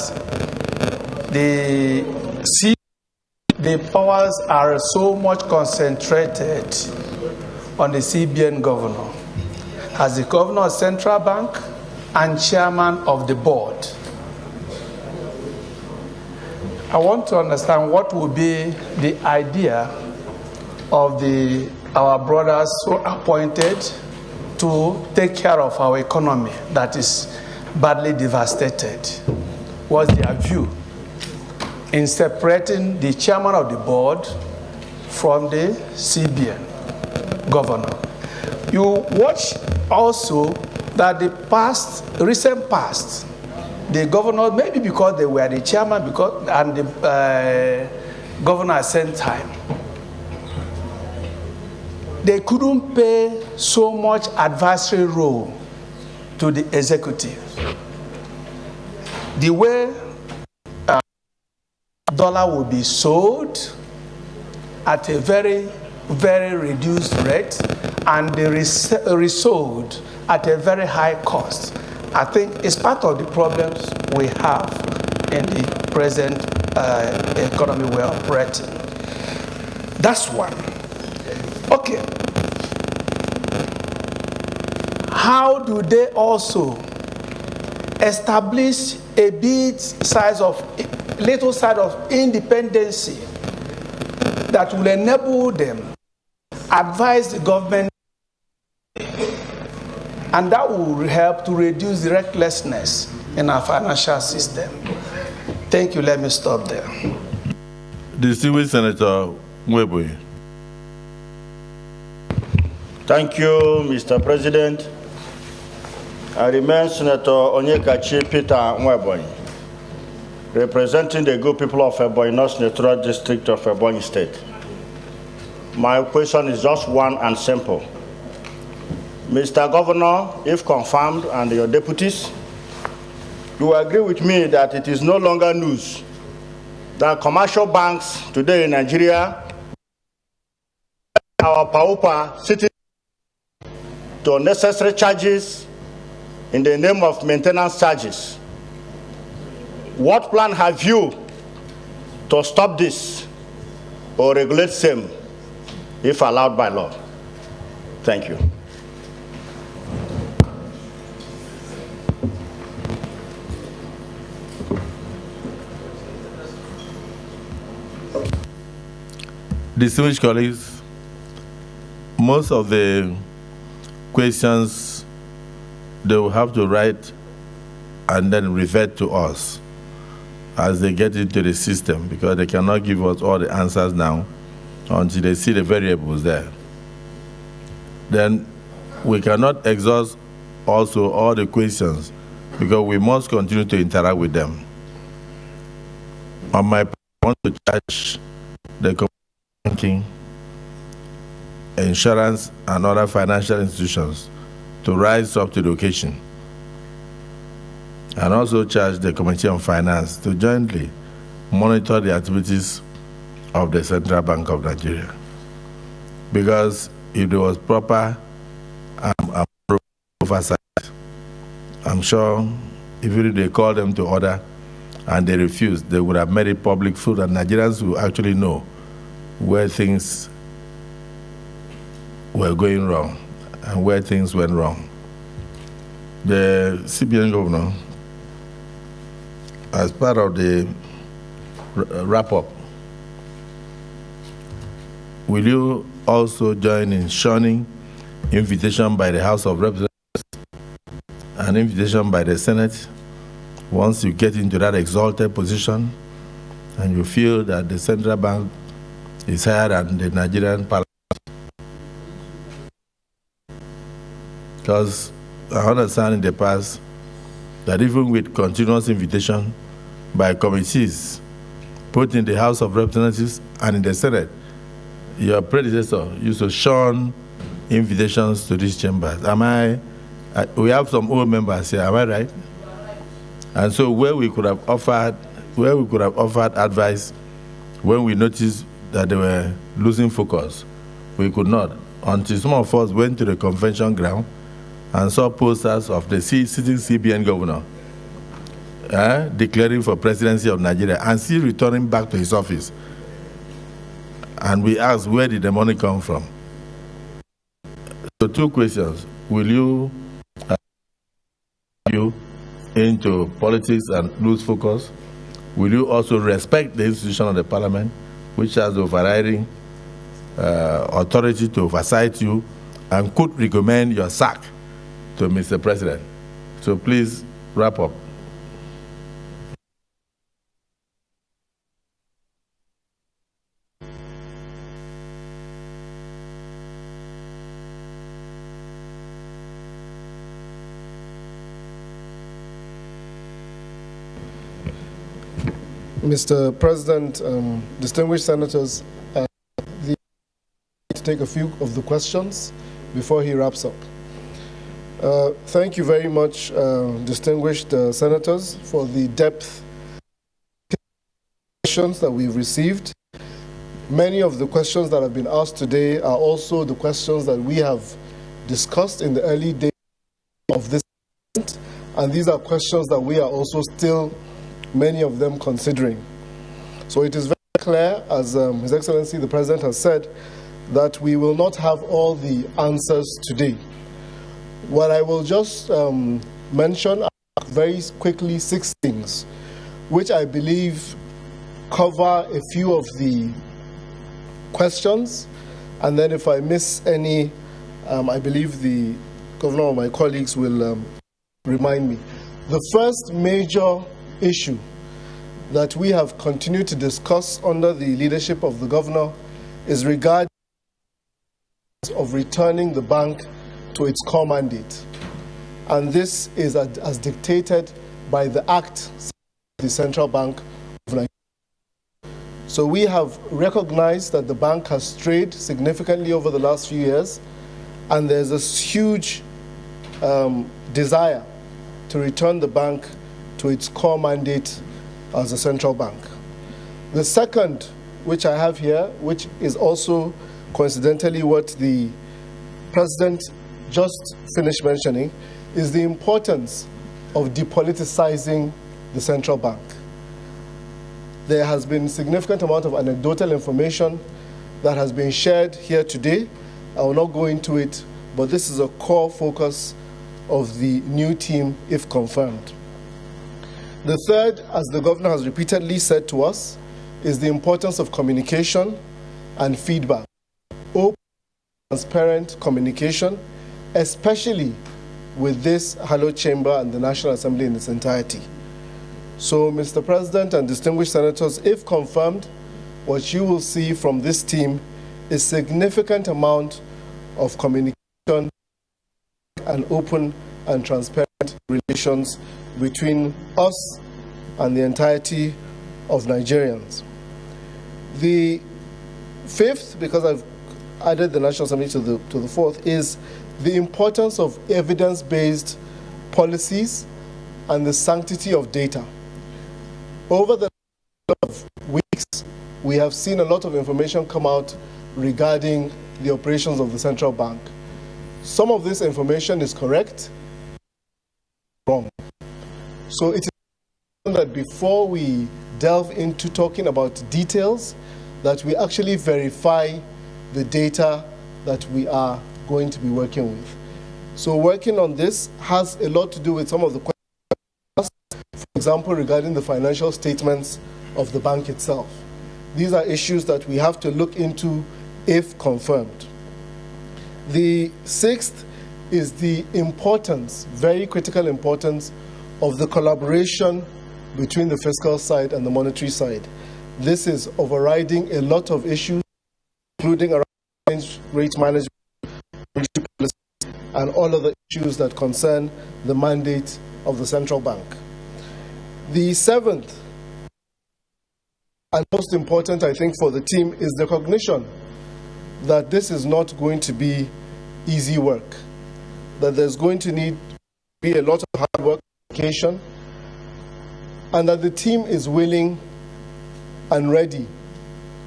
the powers are so much concentrated on the CBN governor as the governor of Central Bank and chairman of the board. I want to understand what would be the idea of our brothers who are appointed to take care of our economy that is badly devastated. What's their view in separating the chairman of the board from the CBN governor? You watch also that the recent past, the governor, maybe because they were the chairman and the governor at the same time, they couldn't pay so much advisory role to the executive. The way dollar will be sold at a very, very reduced rate and they resold at a very high cost, I think it's part of the problems we have in the present economy we're operating. That's one. Okay. How do they also establish a little side of independency that will enable them advise the government, and that will help to reduce the recklessness in our financial system? Thank you. Let me stop there. Distinguished Senator Mwebwe. Thank you, Mr. President. I remain Senator Onyekachi Peter Mwebwe, representing the good people of Ebonyi North Senatorial District of Ebonyi State. My question is just one and simple. Mr. Governor, if confirmed, and your deputies, you agree with me that it is no longer news that commercial banks today in Nigeria, our pauper citizens, to unnecessary charges in the name of maintenance charges. What plan have you to stop this or regulate same if allowed by law? Thank you. Distinguished colleagues, most of the questions they will have to write and then revert to us as they get into the system, because they cannot give us all the answers now until they see the variables there. Then we cannot exhaust also all the questions because we must continue to interact with them. On my part, I want to charge the banking, insurance, and other financial institutions to rise up to the occasion, and also charge the Committee on Finance to jointly monitor the activities of the Central Bank of Nigeria. Because if there was proper oversight, I'm sure if they call them to order and they refused, they would have made it public so that Nigerians will actually know where things were going wrong and where things went wrong. The CBN governor, as part of the wrap-up, will you also join in shunning invitation by the House of Representatives and invitation by the Senate once you get into that exalted position and you feel that the Central Bank is higher than the Nigerian Parliament? Because I understand in the past that even with continuous invitation by committees, both in the House of Representatives and in the Senate, your predecessor used to shun invitations to these chambers. We have some old members here, am I right? And so where we could have offered advice when we noticed that they were losing focus, we could not, until some of us went to the convention ground and saw posters of the sitting CBN governor declaring for presidency of Nigeria and still returning back to his office. And we asked, where did the money come from? So 2 questions. Will you into politics and lose focus? Will you also respect the institution of the parliament, which has the overriding authority to oversight you and could recommend your sack to Mr. President? So please wrap up. Mr. President, distinguished senators, to take a few of the questions before he wraps up. Thank you very much, distinguished senators, for the depth questions that we've received. Many of the questions that have been asked today are also the questions that we have discussed in the early days of this event, and these are questions that we are also still, many of them, considering. So it is very clear, as His Excellency the President has said, that we will not have all the answers today. What I will just mention are very quickly 6 things, which I believe cover a few of the questions, and then if I miss any, I believe the governor or my colleagues will remind me. The first major issue that we have continued to discuss under the leadership of the governor is regarding of returning the bank to its core mandate. And this is as dictated by the Act of the Central Bank of Nigeria. So we have recognized that the bank has strayed significantly over the last few years, and there's a huge desire to return the bank to its core mandate as a central bank. The second, which I have here, which is also coincidentally what the President just finished mentioning, is the importance of depoliticizing the central bank. There has been significant amount of anecdotal information that has been shared here today. I will not go into it, but this is a core focus of the new team if confirmed. The third, as the governor has repeatedly said to us, is the importance of communication and feedback. Open, transparent communication, especially with this hallowed chamber and the National Assembly in its entirety. So, Mr. President and distinguished senators, if confirmed, what you will see from this team is significant amount of communication and open and transparent relations between us and the entirety of Nigerians. The fifth, because I've added the National Assembly to the fourth, is the importance of evidence-based policies and the sanctity of data. Over the last weeks, we have seen a lot of information come out regarding the operations of the central bank. Some of this information is correct, wrong. So it is important that before we delve into talking about details, that we actually verify the data that we are going to be working with. So working on this has a lot to do with some of the questions, for example, regarding the financial statements of the bank itself. These are issues that we have to look into if confirmed. The sixth is the importance, very critical importance, of the collaboration between the fiscal side and the monetary side. This is overriding a lot of issues, including around rate management, and all other issues that concern the mandate of the central bank. The seventh, and most important, I think, for the team, is the recognition that this is not going to be easy work, that there's going to need to be a lot of hard work, dedication, and that the team is willing and ready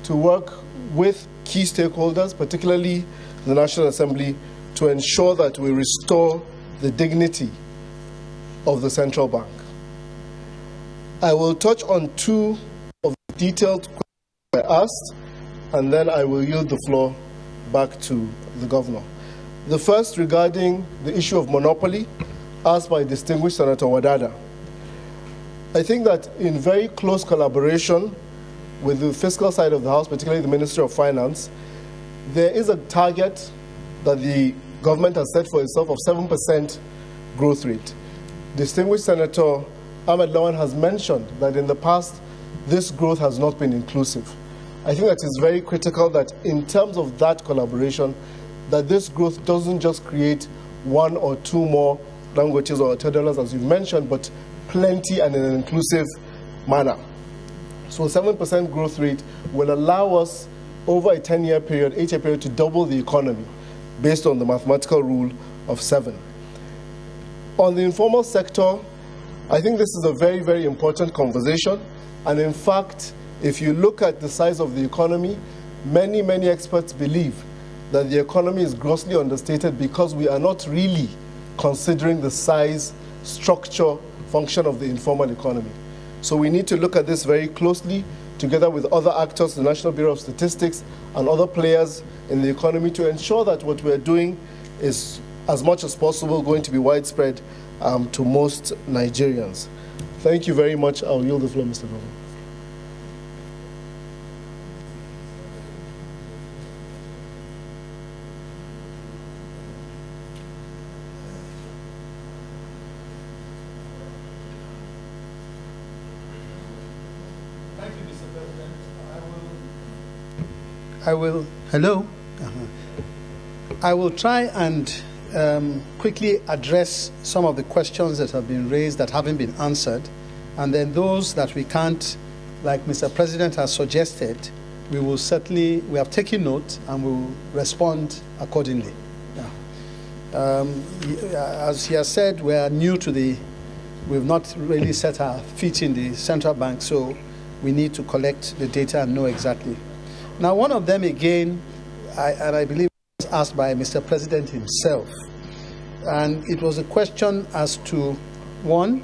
to work with key stakeholders, particularly the National Assembly, to ensure that we restore the dignity of the central bank. I will touch on two of the detailed questions I asked, and then I will yield the floor back to the Governor. The first regarding the issue of monopoly, asked by distinguished Senator Wadada. I think that in very close collaboration with the fiscal side of the House, particularly the Ministry of Finance, there is a target that the government has set for itself of 7% growth rate. Distinguished Senator Ahmed Lawan has mentioned that in the past, this growth has not been inclusive. I think that it's very critical that in terms of that collaboration, that this growth doesn't just create one or two more languages or $10, as you've mentioned, but plenty and in an inclusive manner. So 7% growth rate will allow us over a 10-year period, 8-year period, to double the economy based on the mathematical rule of 7. On the informal sector, I think this is a very, very important conversation. And in fact, if you look at the size of the economy, many, many experts believe that the economy is grossly understated because we are not really considering the size, structure, function of the informal economy. So we need to look at this very closely, together with other actors, the National Bureau of Statistics, and other players in the economy, to ensure that what we're doing is, as much as possible, going to be widespread to most Nigerians. Thank you very much. I'll yield the floor, Mr. Governor. I will try and quickly address some of the questions that have been raised that haven't been answered, and then those that we can't, like Mr. President has suggested, we have taken note and we will respond accordingly. As he has said, we are new to we've not really set our feet in the central bank, so we need to collect the data and know exactly. Now, one of them again, and I believe it was asked by Mr. President himself, and it was a question as to, one,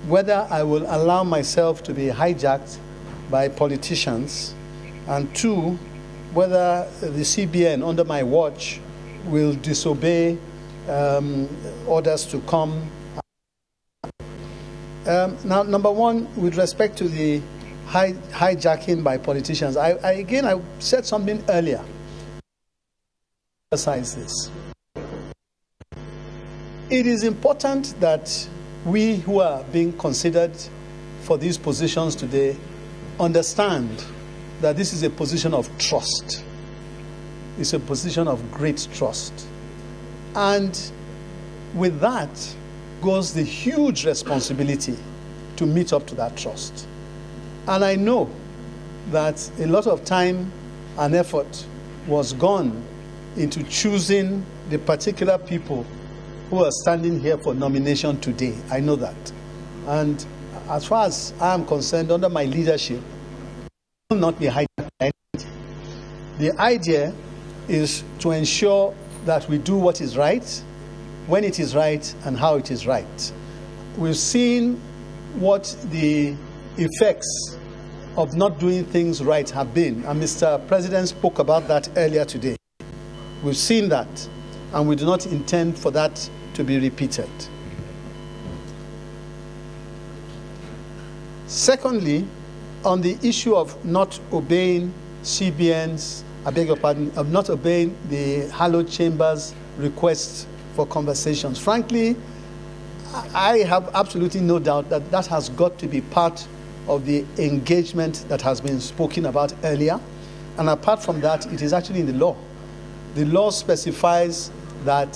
whether I will allow myself to be hijacked by politicians, and two, whether the CBN under my watch will disobey orders to come. Now, number one, with respect to the hijacking by politicians, I said something earlier. Emphasize this. It is important that we who are being considered for these positions today understand that this is a position of trust. It's a position of great trust. And with that goes the huge responsibility to meet up to that trust. And I know that a lot of time and effort was gone into choosing the particular people who are standing here for nomination today. I know that. And as far as I am concerned, under my leadership, I will not be hijacked. The idea is to ensure that we do what is right, when it is right, and how it is right. We've seen what the effects of not doing things right have been, and Mr. President spoke about that earlier today. We've seen that, and we do not intend for that to be repeated. Secondly, on the issue of not obeying CBN's, I beg your pardon, of not obeying the hallowed chambers' requests for conversations. Frankly, I have absolutely no doubt that that has got to be part of the engagement that has been spoken about earlier. And apart from that, it is actually in the law. The law specifies that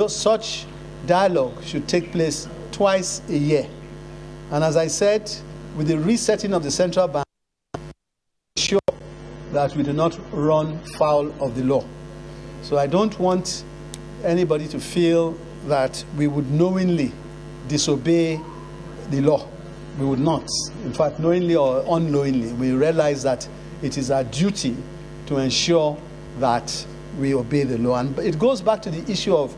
such dialogue should take place twice a year. And as I said, with the resetting of the central bank, sure that we do not run foul of the law. So I don't want anybody to feel that we would knowingly disobey the law. We would not. In fact, knowingly or unknowingly, we realize that it is our duty to ensure that we obey the law. And it goes back to the issue of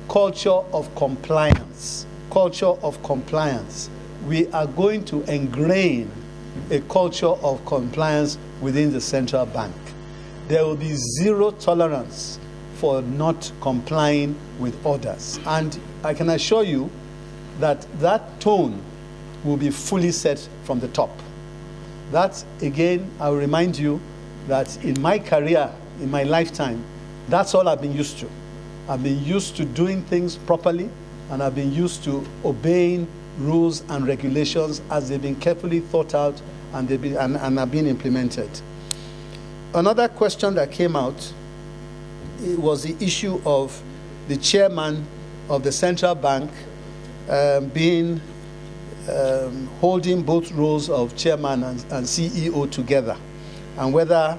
culture of compliance. Culture of compliance. We are going to ingrain a culture of compliance within the central bank. There will be zero tolerance for not complying with orders. And I can assure you that that tone will be fully set from the top. That, again, I'll remind you that in my career, in my lifetime, that's all I've been used to. I've been used to doing things properly, and I've been used to obeying rules and regulations as they've been carefully thought out and they've been and have been implemented. Another question that came out was the issue of the chairman of the central bank holding both roles of chairman and CEO together, and whether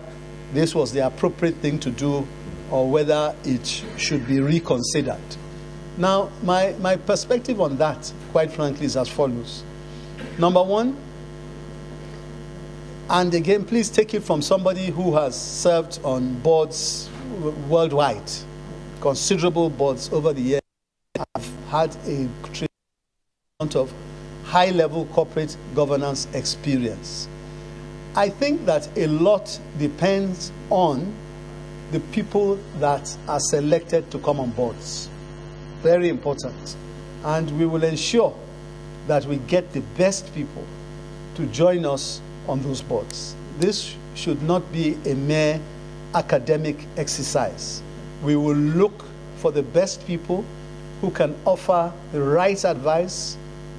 this was the appropriate thing to do or whether it should be reconsidered. Now, my perspective on that, quite frankly, is as follows. Number one, and again, please take it from somebody who has served on boards worldwide, considerable boards over the years. I've had a amount of high-level corporate governance experience. I think that a lot depends on the people that are selected to come on boards. Very important. And we will ensure that we get the best people to join us on those boards. This should not be a mere academic exercise. We will look for the best people who can offer the right advice,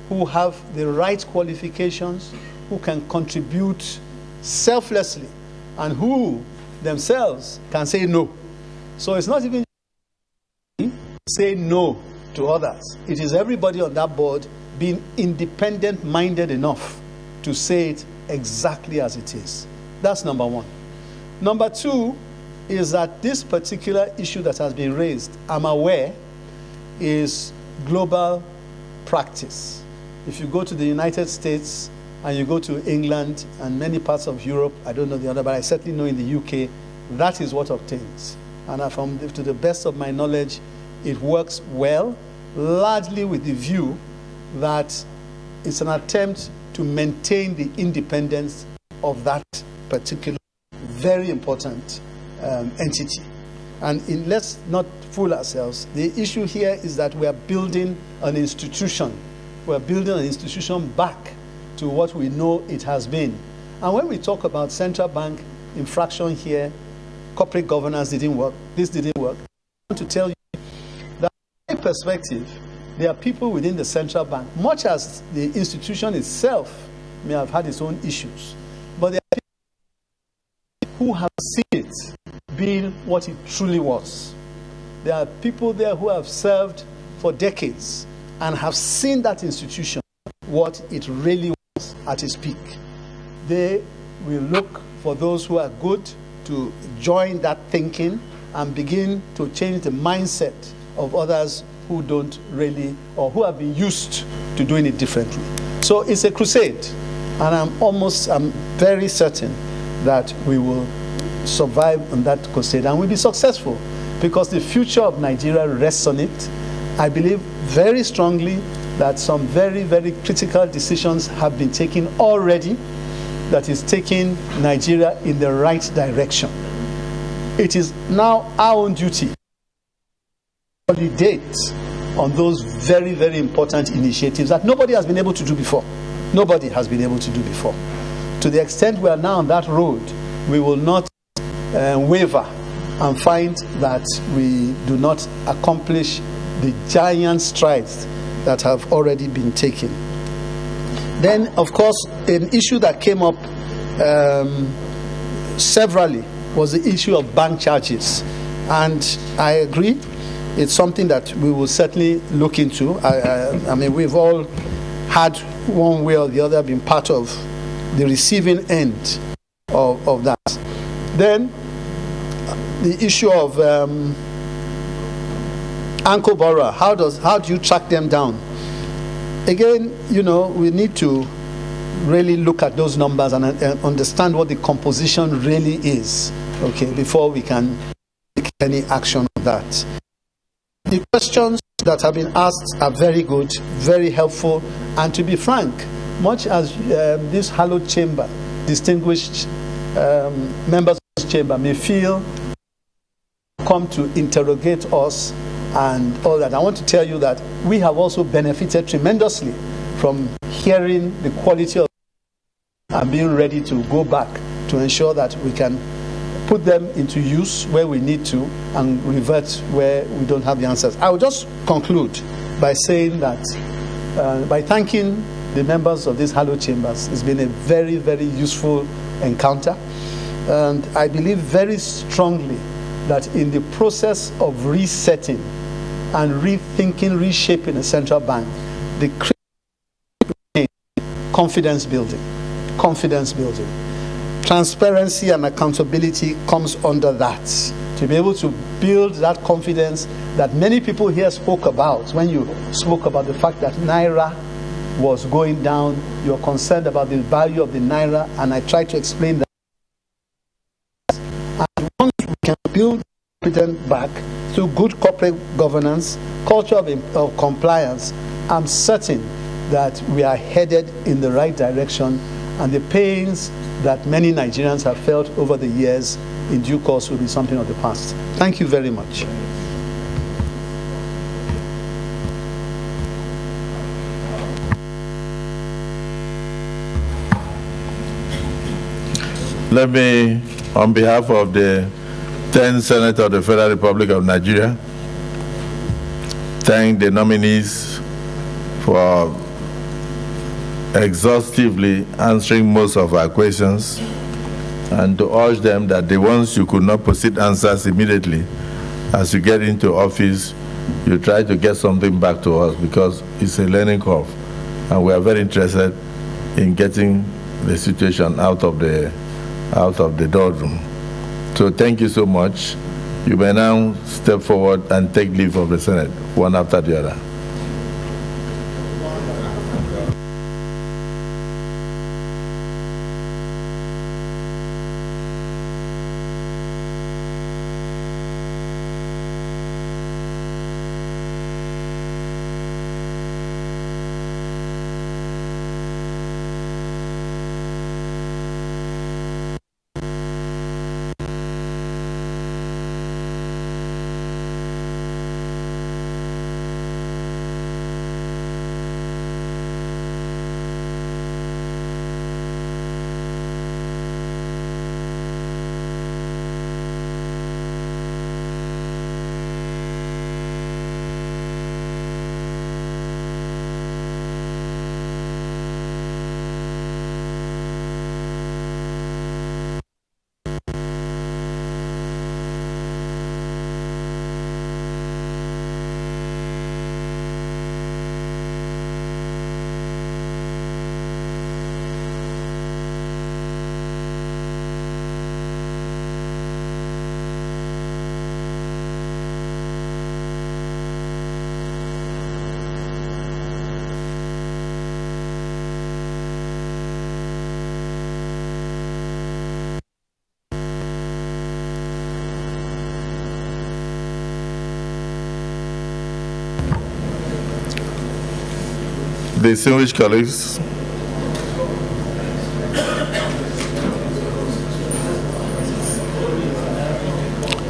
who have the right qualifications, who can contribute selflessly, and who themselves can say no. So it's not even say no to others. It is everybody on that board being independent-minded enough to say it exactly as it is. That's number one. Number two is that this particular issue that has been raised, I'm aware, is global practice. If you go to the United States and you go to England and many parts of Europe, I don't know the other, but I certainly know in the UK, that is what obtains. And to the best of my knowledge, it works well, largely with the view that it's an attempt to maintain the independence of that particular very important entity. And let's not fool ourselves. The issue here is that we are building an institution. We're building an institution back to what we know it has been. And when we talk about central bank infraction here, corporate governance didn't work, this didn't work, I want to tell you that from my perspective, there are people within the central bank, much as the institution itself may have had its own issues, but there are people who have seen it being what it truly was. There are people there who have served for decades and have seen that institution what it really was at its peak. They will look for those who are good to join that thinking and begin to change the mindset of others who don't really, or who have been used to doing it differently. So it's a crusade, and I'm very certain that we will survive on that crusade and we'll be successful, because the future of Nigeria rests on it. I believe very strongly that some very, very critical decisions have been taken already that is taking Nigeria in the right direction. It is now our own duty to validate on those very, very important initiatives that nobody has been able to do before. Nobody has been able to do before. To the extent we are now on that road, we will not waver and find that we do not accomplish the giant strides that have already been taken. Then, of course, an issue that came up severally was the issue of bank charges. And I agree, it's something that we will certainly look into. I mean, we've all had one way or the other been part of the receiving end of that. Then the issue of anchor borrower, how do you track them down? Again, we need to really look at those numbers and understand what the composition really is, okay, before we can take any action on that. The questions that have been asked are very good, very helpful, and to be frank, much as this hallowed chamber, distinguished members of this chamber may feel come to interrogate us and all that, I want to tell you that we have also benefited tremendously from hearing the quality of and being ready to go back to ensure that we can put them into use where we need to and revert where we don't have the answers. I will just conclude by saying that, by thanking the members of these hallowed chambers. It's been a very, very useful encounter. And I believe very strongly that in the process of resetting and rethinking, reshaping a central bank, the confidence building. Transparency and accountability comes under that. To be able to build that confidence that many people here spoke about when you spoke about the fact that Naira was going down, you're concerned about the value of the Naira, and I tried to explain that. And once we can build confidence back through good corporate governance, culture of compliance, I'm certain that we are headed in the right direction, and the pains that many Nigerians have felt over the years in due course will be something of the past. Thank you very much. Let me, on behalf of the 10th Senate of the Federal Republic of Nigeria, thank the nominees for exhaustively answering most of our questions, and to urge them that the ones you could not proceed answers immediately, as you get into office, you try to get something back to us, because it's a learning curve, and we are very interested in getting the situation out of the doldrum. So thank you so much. You may now step forward and take leave of the Senate, one after the other. Distinguished colleagues,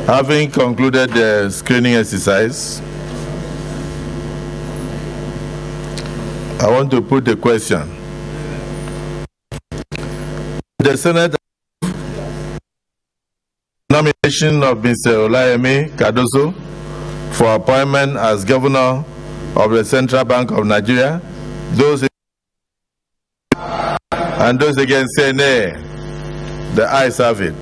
having concluded the screening exercise, I want to put the question. The Senate nomination of Mr. Olayemi Cardoso for appointment as Governor of the Central Bank of Nigeria. Those and those against say nay. The ayes have it.